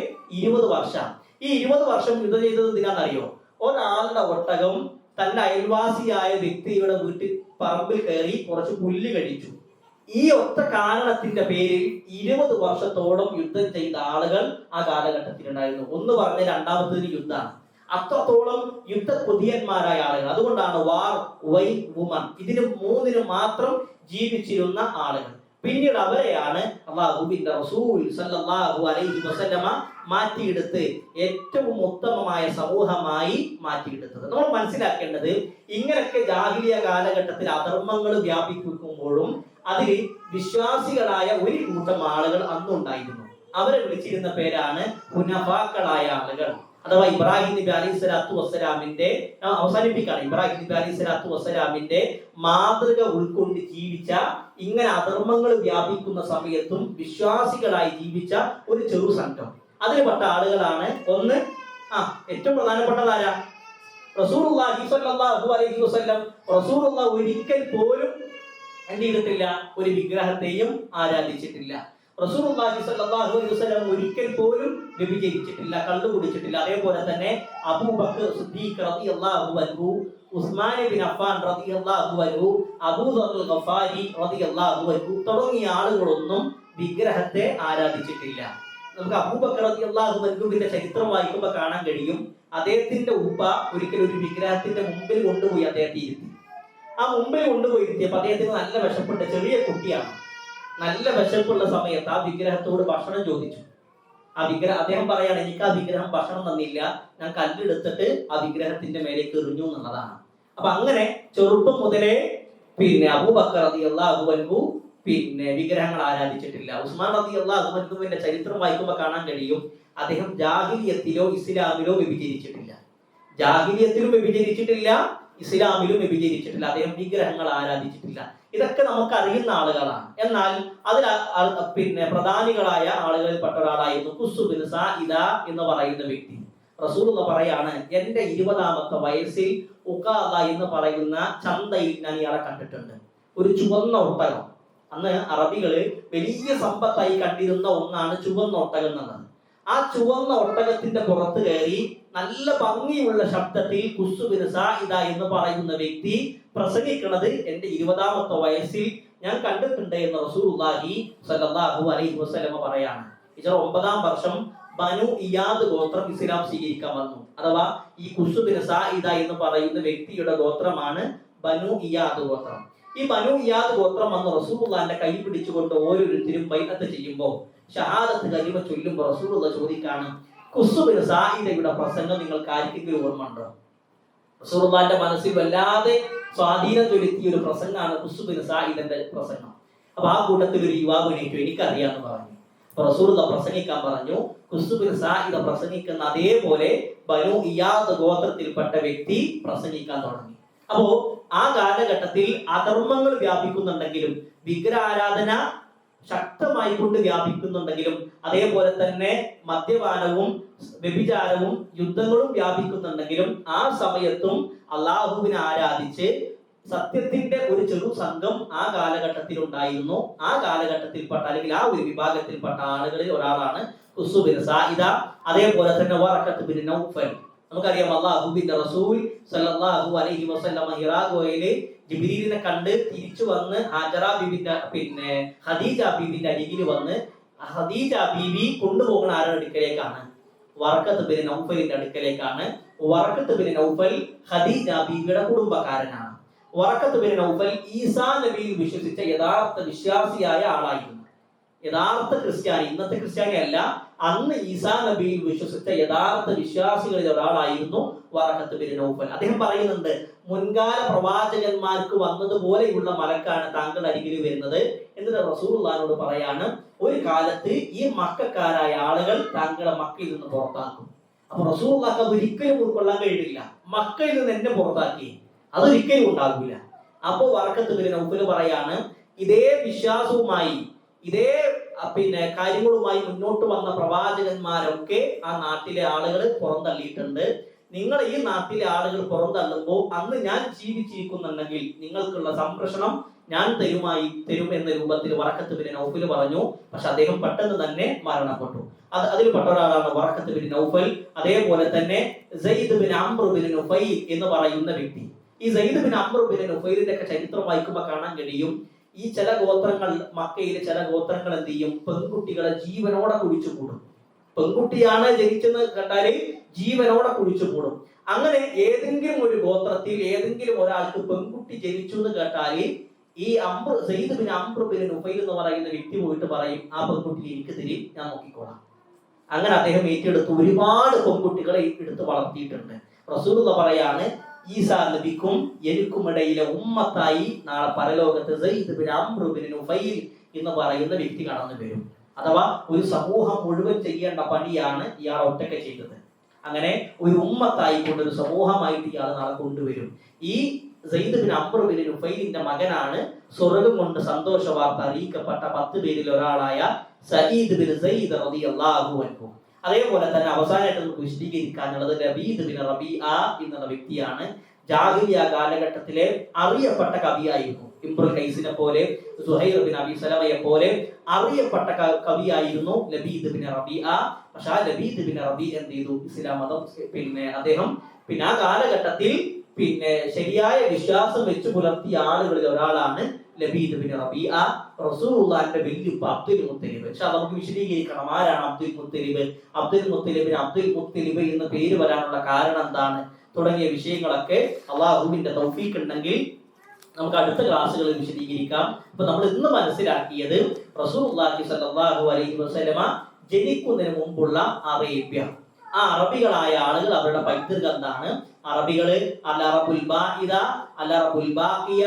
20 വർഷം. ഈ 20 വർഷം യുദ്ധം ചെയ്തത് എന്തിനാണെന്നറിയോ? ഒരാളുടെ ഒട്ടകം തന്റെ അയൽവാസിയായ വ്യക്തിയുടെ വീട്ടിൽ പറമ്പിൽ കയറി കുറച്ച് പുല്ല് കഴിച്ചു. ഈ ഒറ്റ കാരണത്തിന്റെ പേരിൽ 20 വർഷത്തോളം യുദ്ധം ചെയ്ത ആളുകൾ ആ കാലഘട്ടത്തിലുണ്ടായിരുന്നു. ഒന്ന് പറഞ്ഞ രണ്ടാമത്തേത് യുദ്ധമാണ്. അത്രത്തോളം യുദ്ധ കൊതിയന്മാരായ ആളുകൾ. അതുകൊണ്ടാണ് വാർ, വൈ, വുമൺ ഇതിന് 3 മാത്രം ജീവിച്ചിരുന്ന ആളുകൾ. പിന്നീട് അവരെയാണ് അല്ലാഹുവിന്റെ റസൂൽ സല്ലല്ലാഹു അലൈഹി വസല്ലമ മാറ്റിയെടുത്ത് ഏറ്റവും ഉത്തമമായ സമൂഹമായി മാറ്റിയെടുത്തത്. നമ്മൾ മനസ്സിലാക്കേണ്ടത്, ഇങ്ങനെയൊക്കെ ജാഹിലിയ കാലഘട്ടത്തിൽ അധർമ്മങ്ങൾ വ്യാപിപ്പിക്കുമ്പോഴും അതിൽ വിശ്വാസികളായ ഒരു കൂട്ടം ആളുകൾ അന്നുണ്ടായിരുന്നു. അവരെ വിളിച്ചിരുന്ന പേരാണ് ഹുനഫാക്കളായ ആളുകൾ. അഥവാ ഇബ്രാഹിം നബി അലൈഹി സ്വലാത്തു വസ്സലാമിന്റെ അവസാനിപ്പിക്കാണ്. ഇബ്രാഹിം നബി അലൈഹി സ്വലാത്തു വസ്സലാമിന്റെ മാതൃക ഉൾക്കൊണ്ട് ജീവിച്ച, ഇങ്ങനെ അധർമ്മങ്ങൾ വ്യാപിക്കുന്ന സമയത്തും വിശ്വാസികളായി ജീവിച്ച ഒരു ചെറു സംഘം. അതിൽപ്പെട്ട ആളുകളാണ് ഒന്ന്, ഏറ്റവും പ്രധാനപ്പെട്ടതാരാ? റസൂലുള്ളാഹി സ്വല്ലല്ലാഹു അലൈഹി വസല്ലം. റസൂലുള്ളാഹി ഒരിക്കൽ പോലും എന്ത് ചെയ്തിട്ടില്ല? ഒരു വിഗ്രഹത്തെയും ആരാധിച്ചിട്ടില്ല. റസൂലുള്ളാഹി സ്വല്ലല്ലാഹു അലൈഹി വസല്ലം ഒരിക്കൽ പോലും വ്യഭിചരിച്ചിട്ടില്ല, കള്ളു കുടിച്ചിട്ടില്ല. അതേപോലെ തന്നെ അബൂബക്കർ സിദ്ദീഖ് റളിയല്ലാഹു അൻഹു, ഉസ്മാൻ ഇബ്നു അഫ്ഫാൻ റളിയല്ലാഹു അൻഹു, അബൂദർ ഗഫാരി റളിയല്ലാഹു അൻഹു തുടങ്ങിയ ആളുകളൊന്നും വിഗ്രഹത്തെ ആരാധിച്ചിട്ടില്ല. നമുക്ക് അബൂബക്കർ റളിയല്ലാഹു അൻഹുവിന്റെ ചരിത്രം വായിക്കുമ്പോൾ കാണാൻ കഴിയും, അദ്ദേഹത്തിന്റെ ഉപ്പ ഒരിക്കൽ ഒരു വിഗ്രഹത്തിന്റെ മുമ്പിൽ കൊണ്ടുപോയി അദ്ദേഹത്തെ ഇരുത്തി. ആ മുമ്പിൽ കൊണ്ടുപോയി ഇരുത്തിയപ്പോൾ അദ്ദേഹത്തിന് നല്ല വിശപ്പുണ്ട്, ചെറിയ കുട്ടിയാണ്. നല്ല വിശപ്പുള്ള സമയത്ത് ആ വിഗ്രഹത്തോട് ഭക്ഷണം ചോദിച്ചു. അദ്ദേഹം പറയാണ്, എനിക്ക് ആ വിഗ്രഹം ഭക്ഷണം തന്നില്ല, ഞാൻ കല്ലെടുത്തിട്ട് ആ വിഗ്രഹത്തിന്റെ മേലേക്ക് എറിഞ്ഞു എന്നുള്ളതാണ്. അപ്പൊ അങ്ങനെ ചെറുപ്പം മുതലേ അബൂബക്കർ റളിയല്ലാഹു അൻഹു വിഗ്രഹങ്ങൾ ആരാധിച്ചിട്ടില്ല. ഉസ്മാൻ റളിയല്ലാഹു അൻഹുവിന്റെ ചരിത്രം വായിക്കുമ്പോൾ കാണാൻ കഴിയും, അദ്ദേഹം ജാഹിലിയത്തിലോ ഇസ്ലാമിലോ വ്യഭിചരിച്ചിട്ടില്ല. ജാഹിലിയത്തിലും വ്യഭിചരിച്ചിട്ടില്ല, ഇസ്ലാമിലും വ്യഭിചരിച്ചിട്ടില്ല. അദ്ദേഹം വിഗ്രഹങ്ങൾ ആരാധിച്ചിട്ടില്ല. ഇതൊക്കെ നമുക്ക് അറിയുന്ന ആളുകളാണ്. എന്നാൽ അതിൽ പ്രധാനികളായ ആളുകളിൽപ്പെട്ട ഒരാളായിരുന്നു ഖുസ് ബിൻ സാഇദ എന്ന് പറയുന്ന വ്യക്തി. റസൂലുള്ള പറയാണ്, എന്റെ 20ാമത്തെ വയസ്സിൽ ഉഖാദ എന്ന് പറയുന്ന ചന്തയിൽ ഞാൻ ഇയാളെ കണ്ടിട്ടുണ്ട്. ഒരു ചുവന്ന ഒട്ടകം. അന്ന് അറബികള് വലിയ സമ്പത്തായി കണ്ടിരുന്ന ഒന്നാണ് ചുവന്ന ഒട്ടകം എന്നുള്ളത്. ആ ചുവന്ന ഒട്ടകത്തിന്റെ പുറത്ത് കയറി നല്ല ഭംഗിയുള്ള ശബ്ദത്തിൽ ഖുസ് ബിൻ സാഇദ എന്ന് പറയുന്ന വ്യക്തി പ്രസംഗിക്കുന്നത് എന്റെ 20ാമത്തെ വയസ്സിൽ ഞാൻ കണ്ടിട്ടുണ്ട് എന്ന് റസൂലുള്ളാഹി സ്വല്ലല്ലാഹു അലൈഹി വസല്ലമ പറയാണ്. ഹിജ്റ 9-ാം വർഷം ബനു ഇയാദ് ഗോത്രം ഇസ്ലാം സ്വീകരിക്കാൻ വന്നു. അഥവാ ഈ ഖുസ് ബിൻ സാഇദ എന്ന് പറയുന്ന വ്യക്തിയുടെ ഗോത്രമാണ് ബനു ഇയാദ് ഗോത്രം. ഈ ബനു ഇയാദ് ഗോത്രം വന്ന് റസൂലുള്ളാഹിന്റെ കൈ പിടിച്ചുകൊണ്ട് ഓരോരുത്തരും ബൈഅത്ത് ചെയ്യുമ്പോൾ ഷഹാദത്ത് കലിമ ചൊല്ലുമ്പോൾ റസൂലുള്ളാഹി ചോദിക്കാണ്, ഖുസ് ബിൻ സാഇദയുടെ പ്രസംഗം നിങ്ങൾക്ക് ആർക്കെങ്കിലും ഓർമ്മയുണ്ടോ? റസൂലുള്ളാഹിന്റെ മനസ്സിൽ വല്ലാതെ സ്വാധീനം ചെലുത്തിയ ഒരു പ്രസംഗമാണ് ഖുസ് ബിൻ സാഇദന്റെ പ്രസംഗം. അപ്പൊ ആ കൂട്ടത്തിൽ ഒരു യുവാവ് എണീറ്റു, എനിക്കറിയാന്ന് പറഞ്ഞു. അപ്പൊ റസൂലുള്ളാഹി പ്രസംഗിക്കാൻ പറഞ്ഞു. ഖുസ് ബിൻ സാഇദ പ്രസംഗിക്കുന്ന അതേപോലെ ബനു ഇയാദ് ഗോത്രത്തിൽപ്പെട്ട വ്യക്തി പ്രസംഗിക്കാൻ തുടങ്ങി. അപ്പോ ആ കാലഘട്ടത്തിൽ അധർമ്മങ്ങൾ വ്യാപിക്കുന്നുണ്ടെങ്കിലും വിഗ്രഹാരാധന ശക്തമായി കൊണ്ട് വ്യാപിക്കുന്നുണ്ടെങ്കിലും അതേപോലെ തന്നെ മദ്യപാനവും വ്യഭിചാരവും യുദ്ധങ്ങളും വ്യാപിക്കുന്നുണ്ടെങ്കിലും ആ സമയത്തും അള്ളാഹുവിനെ ആരാധിച്ച് സത്യത്തിന്റെ ഒരു ചെറു സംഘം ആ കാലഘട്ടത്തിൽ ഉണ്ടായിരുന്നു. ആ കാലഘട്ടത്തിൽപ്പെട്ട അല്ലെങ്കിൽ ആ ഒരു വിഭാഗത്തിൽപ്പെട്ട ആളുകളിൽ ഒരാളാണ് ഖുസ് ബിൻ സാഇദ. അതേപോലെ തന്നെ വറഖത്ത് ബിൻ നൗഫൽ. നമുക്കറിയാം അല്ലാഹുവിന്റെ റസൂൽ സല്ലല്ലാഹു അലൈഹി വസല്ലം ഹിറാ ഗുഹയില് ജിബ്രീലിനെ കണ്ട് തിരിച്ചു വന്ന് ഹാജറ ബീബിന്റെ ഖദീജ ബീബിന്റെ അരികിൽ വന്ന് ഖദീജ ബീബി കൊണ്ടുപോകുന്ന ആരുടെ അടുക്കലേക്കാണ്? വറഖത്ത് ബിൻ നൗഫലിന്റെ അടുക്കലേക്കാണ്. വറഖത്ത് ബിൻ നൗഫൽ ഖദീജ ബീബിയുടെ കുടുംബക്കാരനാണ്. വറഖത്ത് ബിൻ നൗഫൽ ഈസാ നബിയിൽ വിശ്വസിച്ച യഥാർത്ഥ വിശ്വാസിയായ ആളായിരുന്നു. യഥാർത്ഥ ക്രിസ്ത്യാനി, ഇന്നത്തെ ക്രിസ്ത്യാനി അല്ല, അന്ന് ഈസാ നബിയിൽ വിശ്വസിച്ച യഥാർത്ഥ വിശ്വാസികളിൽ ഒരാളായിരുന്നു വറഖത്ത് ബിൻ നൗഫൽ. അദ്ദേഹം പറയുന്നുണ്ട്, മുൻകാല പ്രവാചകന്മാർക്ക് വന്നതുപോലെയുള്ള മലക്കാണ് താങ്കൾ അരികിൽ വരുന്നത്. എന്നിട്ട് റസൂലുള്ളാഹിനോട് പറയാണ്, ഒരു കാലത്ത് ഈ മക്കക്കാരായ ആളുകൾ താങ്കളെ മക്കയിൽ നിന്ന് പുറത്താക്കും. അപ്പൊ റസൂലുള്ളാഹിക്ക് അത് ഒരിക്കലും ഉൾക്കൊള്ളാൻ കഴിയില്ല. മക്കയിൽ നിന്ന് എന്നെ പുറത്താക്കി, അതൊരിക്കലും ഉണ്ടാകില്ല. അപ്പോ വറഖത്ത് ബിൻ നൗഫൽ പറയാണ്, ഇതേ വിശ്വാസവുമായി ഇതേ കാര്യങ്ങളുമായി മുന്നോട്ട് വന്ന പ്രവാചകന്മാരൊക്കെ ആ നാട്ടിലെ ആളുകൾ പുറന്തള്ളിയിട്ടുണ്ട്. നിങ്ങൾ ഈ നാട്ടിലെ ആളുകൾ പുറന്തള്ളുമ്പോൾ അന്ന് ഞാൻ ജീവിച്ചിരിക്കുന്നുണ്ടെങ്കിൽ നിങ്ങൾക്കുള്ള സംരക്ഷണം ഞാൻ തരും എന്ന രൂപത്തിൽ വറഖത്ത് ബിൻ നൗഫൽ പറഞ്ഞു. പക്ഷെ അദ്ദേഹം പെട്ടെന്ന് തന്നെ മരണപ്പെട്ടു. അതിൽപ്പെട്ട ഒരാളാണ് വറഖത്ത് ബിൻ നൗഫൽ. അതേപോലെ തന്നെ Zaid bin Amr bin Nufail എന്ന് പറയുന്ന വ്യക്തി. ഈ സയ്യിദ് ബിൻ അംർ ബിൻ നുഫൈലിന്റെ ഒക്കെ ചരിത്രം വായിക്കുമ്പോൾ കാണാൻ കഴിയും, ഈ ചില ഗോത്രങ്ങൾ, മക്കയിലെ ചില ഗോത്രങ്ങൾ എന്ത് ചെയ്യും? പെൺകുട്ടികളെ ജീവനോടെ കുഴിച്ചു കൂടും. പെൺകുട്ടിയാണ് ജനിച്ചെന്ന് കണ്ടാല് ജീവനോടെ കുഴിച്ചു കൂടും. അങ്ങനെ ഏതെങ്കിലും ഒരു ഗോത്രത്തിൽ ഏതെങ്കിലും ഒരാൾക്ക് പെൺകുട്ടി ജനിച്ചു എന്ന് കേട്ടാല് ഈ Zaid bin Amr bin Nufail എന്ന് പറയുന്ന വ്യക്തി പോയിട്ട് പറയും, ആ പെൺകുട്ടി എനിക്ക് തരും, ഞാൻ നോക്കിക്കോളാം. അങ്ങനെ അദ്ദേഹം ഏറ്റെടുത്ത് ഒരുപാട് പെൺകുട്ടികളെ എടുത്ത് വളർത്തിയിട്ടുണ്ട്. റസൂലുള്ളാഹി പറയാണ്, ഈസാ നബിക്കും എനിക്കുമിടയിലെ ഉമ്മത്തായി നാളെ പരലോകത്ത് Zaid bin Amr bin Nufail എന്ന് പറയുന്ന വ്യക്തി കടന്നു വരും. അഥവാ ഒരു സമൂഹം മുഴുവൻ ചെയ്യേണ്ട പണിയാണ് ഇയാൾ ഒറ്റയ്ക്ക് ചെയ്തത്. അങ്ങനെ ഒരു ഉമ്മത്തായി കൊണ്ട് ഒരു സമൂഹമായിട്ട് ഇയാൾ നാളെ കൊണ്ടുവരും. ഈ സയ്യിദ് ബിൻ അംർ ബിൻ നുഫൈലിന്റെ മകനാണ് സ്വർഗ്ഗം കൊണ്ട് സന്തോഷ വാർത്ത അറിയിക്കപ്പെട്ട 10 പേരിൽ ഒരാളായ സഈദ് ബിൻ സയ്യിദ് റളിയല്ലാഹു അൻഹു. അതേപോലെ തന്നെ അവസാനമായിട്ട് നമുക്ക് വിശദീകരിക്കാനുള്ളത് ലബീദ് ബിൻ റബീഅ എന്നുള്ള വ്യക്തിയാണ്. ജാഹിലിയ കാലഘട്ടത്തിലെ അറിയപ്പെട്ട കവിയായിരുന്നു. ഇംറുൽ ഖൈസിനെ പോലെ, സുഹൈർ ബിൻ അബി സലമയെ പോലെ അറിയപ്പെട്ട കവിയായിരുന്നു ലബീദ് ബിൻ റബീഅ. പക്ഷെ ആ ലബീദ് ബിൻ റബീഅ എന്ത് ചെയ്തു? ഇസ്ലാം മതം അദ്ദേഹം ആ കാലഘട്ടത്തിൽ ശരിയായ വിശ്വാസം വെച്ച് പുലർത്തിയ ആളുകളിൽ ഒരാളാണ് ലബീദ് ബിൻ റബീഅ. റസൂലുള്ളാഹിന്റെ വല്യുപ്പ അബ്ദുൽ മുത്തലിബ്. പക്ഷെ നമുക്ക് വിശദീകരിക്കണം, ആരാണ് അബ്ദുൽ മുത്തലിബ്? അബ്ദുൽ മുത്തലിബ് എന്ന പേര് വരാനുള്ള കാരണം എന്താണ് തുടങ്ങിയ വിഷയങ്ങളൊക്കെ അള്ളാഹുവിന്റെ തൗഫീഖ് ഉണ്ടെങ്കിൽ നമുക്ക് അടുത്ത ക്ലാസ്സുകളിൽ വിശദീകരിക്കാം. അപ്പൊ നമ്മൾ ഇന്ന് മനസ്സിലാക്കിയത് റസൂലുള്ളാഹി സ്വല്ലല്ലാഹു അലൈഹി വസല്ലമ ജനിക്കുന്നതിന് മുമ്പുള്ള അറേബ്യ, ആ അറബികളായ ആളുകൾ അവരുടെ പൈതൃകം എന്താണ്? അറബികള് അൽ അറബുൽ ബാഇദ, അൽ അറബുൽ ബാഖിയ,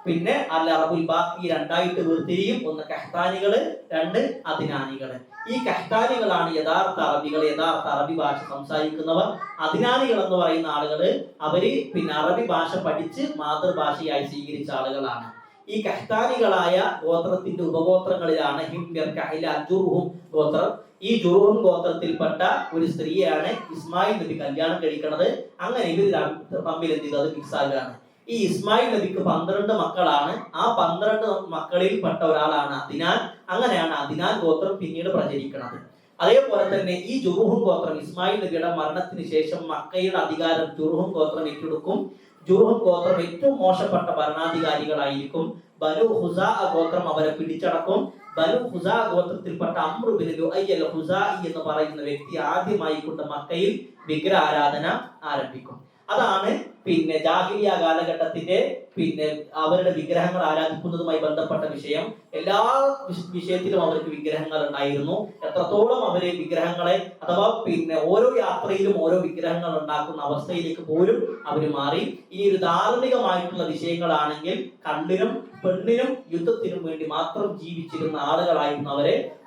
പിന്നെ അൽ അറബുൽ ബാഖി രണ്ടായിട്ട് വേർതിരിയും. ഒന്ന് കഹ്താനികള്, രണ്ട് അദ്നാനികള്. ഈ കഹ്താനികളാണ് യഥാർത്ഥ അറബികൾ, യഥാർത്ഥ അറബി ഭാഷ സംസാരിക്കുന്നവർ. അദ്നാനികൾ എന്ന് പറയുന്ന ആളുകള് അവര് അറബി ഭാഷ പഠിച്ച് മാതൃഭാഷയായി സ്വീകരിച്ച ആളുകളാണ്. ഈ കഹ്താനികളായ ഗോത്രത്തിന്റെ ഉപഗോത്രങ്ങളിലാണ് ഹിംയർ, കഹില, ജുർഹും ഗോത്രം. ഈ ജുർഹും ഗോത്രത്തിൽപ്പെട്ട ഒരു സ്ത്രീയാണ് ഇസ്മായിൽ നബി കല്യാണം കഴിക്കുന്നത്. അങ്ങനെ ഇവർ തമ്മിൽ എന്ത് ചെയ്തത്? മിക്സ് ആകുകയാണ്. ഈ ഇസ്മായിൽ നബിക്ക് 12 മക്കളാണ്. ആ 12 മക്കളിൽ പെട്ട ഒരാളാണ് അദ്നാൻ. അങ്ങനെയാണ് അദ്നാൻ ഗോത്രം പിന്നീട് പ്രചരിക്കുന്നത്. അതേപോലെ തന്നെ ഈ ജുർഹും ഗോത്രം ഇസ്മായിൽ നബിയുടെ മരണത്തിന് ശേഷം മക്കയുടെ അധികാരം ജുർഹും ഗോത്രം ഏറ്റെടുക്കും. ജുർഹും ഗോത്രം ഏറ്റവും മോശപ്പെട്ട ഭരണാധികാരികളായിരിക്കും. ബനു ഹുസാ ഗോത്രം അവരെ പിടിച്ചടക്കും. ബനു ഹുസാ ഗോത്രത്തിൽപ്പെട്ട അംറു ബിൻ ലുഅയ് അൽ ഹുസാഇ എന്ന് പറയുന്ന വ്യക്തി ആദ്യമായി കൊണ്ട് മക്കയിൽ വിഗ്രഹാരാധന ആരംഭിക്കും. അതാണ് ജാഹിലിയ കാലഘട്ടത്തിന്റെ അവരുടെ വിഗ്രഹങ്ങൾ ആരാധിക്കുന്നതുമായി ബന്ധപ്പെട്ട വിഷയം. എല്ലാ വിഷയത്തിലും അവർക്ക് വിഗ്രഹങ്ങൾ ഉണ്ടായിരുന്നു. എത്രത്തോളം അവര് വിഗ്രഹങ്ങളെ അഥവാ ഓരോ യാത്രയിലും ഓരോ വിഗ്രഹങ്ങൾ ഉണ്ടാക്കുന്ന അവസ്ഥയിലേക്ക് പോലും അവർ മാറി. ഇനി ഒരു ധാർമ്മികമായിട്ടുള്ള വിഷയങ്ങളാണെങ്കിൽ കണ്ണിനും പെണ്ണിനും യുദ്ധത്തിനും വേണ്ടി മാത്രം ജീവിച്ചിരുന്ന ആളുകളായിരുന്നു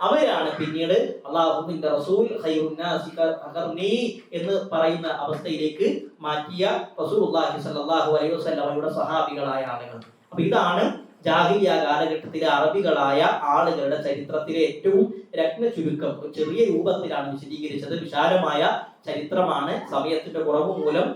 അവരാണ് പിന്നീട് അല്ലാഹുവിന്റെ റസൂൽ എന്ന് പറയുന്ന അവസ്ഥയിലേക്ക് മാറ്റിയ റസൂലുള്ളാഹി സ്വല്ലല്ലാഹു അലൈഹി വസല്ലമയുടെ സഹാബികളായ ആളുകൾ. അപ്പൊ ഇതാണ് ജാഹിലിയ കാലഘട്ടത്തിലെ അറബികളായ ആളുകളുടെ ചരിത്രത്തിലെ ഏറ്റവും രത്ന ചുരുക്കം. ചെറിയ രൂപത്തിലാണ് വിശദീകരിച്ചത്. വിശാലമായ ചരിത്രമാണ്. സമയത്തിന്റെ കുറവ് മൂലം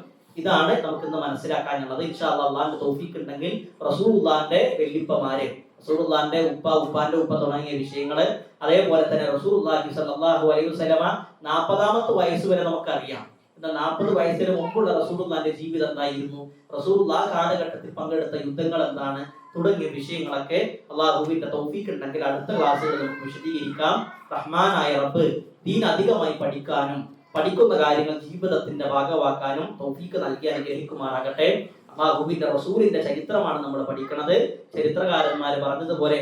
ഇതാണ് നമുക്കിന്ന് മനസ്സിലാക്കാനുള്ളത്. ഇൻഷാ അല്ലാഹ് അല്ലാഹുവിന്റെ തൗഫീഖ് ഉണ്ടെങ്കിൽ റസൂലുള്ളാഹിന്റെ വല്യപ്പമാരെ, റസൂലുള്ളാഹിന്റെ ഉപ്പാന്റെ ഉപ്പ തുടങ്ങിയ വിഷയങ്ങള്, അതേപോലെ തന്നെ റസൂലുള്ളാഹി സ്വല്ലല്ലാഹു അലൈഹി വസല്ലമ 40ാമത്തെ വയസ്സ് വരെ നമുക്കറിയാം. എന്നാൽ 40 വയസ്സിന് മുമ്പുള്ള റസൂലുള്ളാഹിന്റെ ജീവിതം എന്തായിരുന്നു, റസൂലുള്ളാഹി കാലഘട്ടത്തിൽ പങ്കെടുത്ത യുദ്ധങ്ങൾ എന്താണ് തുടങ്ങിയ വിഷയങ്ങളൊക്കെ അല്ലാഹുവിന്റെ തൗഫീഖ് ഉണ്ടെങ്കിൽ അടുത്ത ക്ലാസ്സുകളിൽ നമുക്ക് വിശദീകരിക്കാം. റഹ്മാനായ റബ്ബ് ദീൻ അധികമായി പഠിക്കാനും പഠിക്കുന്ന കാര്യങ്ങൾ ജീവിതത്തിന്റെ ഭാഗമാക്കാനും തൗഫീഖ് നൽകി അനുഗ്രഹിക്കുമാറാകട്ടെ. അല്ലാഹുവിന്റെ റസൂലിന്റെ ചരിത്രമാണ് നമ്മൾ പഠിക്കുന്നത്. ചരിത്രകാരന്മാർ പറഞ്ഞതുപോലെ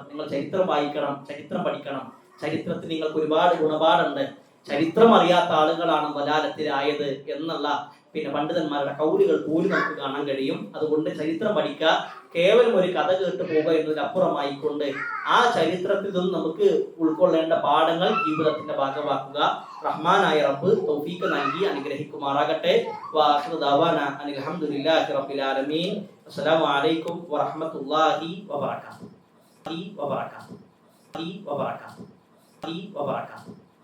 നിങ്ങൾ ചരിത്രം വായിക്കണം, ചരിത്രം പഠിക്കണം. ചരിത്രത്തിൽ നിങ്ങൾക്ക് ഒരുപാട് ഗുണപാഠുണ്ട്. ചരിത്രം അറിയാത്ത ആളുകളാണ് വലാലത്തിലായത് എന്നുള്ള പണ്ഡിതന്മാരുടെ കൗലുകൾ പോലും നമുക്ക് കാണാൻ കഴിയും. അതുകൊണ്ട് ചരിത്രം പഠിക്കുക, കേവലം ഒരു കഥ കേട്ട് പോകുക എന്നതിനപ്പുറമായിക്കൊണ്ട് ആ ചരിത്രത്തിൽ നിന്നും നമുക്ക് ഉൾക്കൊള്ളേണ്ട പാഠങ്ങൾ ജീവിതത്തിന്റെ ഭാഗമാക്കുക. റഹ്മാനായ റബ്ബ് തൗഫീഖ് നൽകി അനുഗ്രഹിക്കുമാറാകട്ടെ. വആഖിറു ദഅവാനാ അനിൽ ഹംദുലില്ലാഹി റബ്ബിൽ ആലമീൻ. അസ്സലാമു അലൈക്കും വറഹ്മത്തുള്ളാഹി വബറകാതുഹു.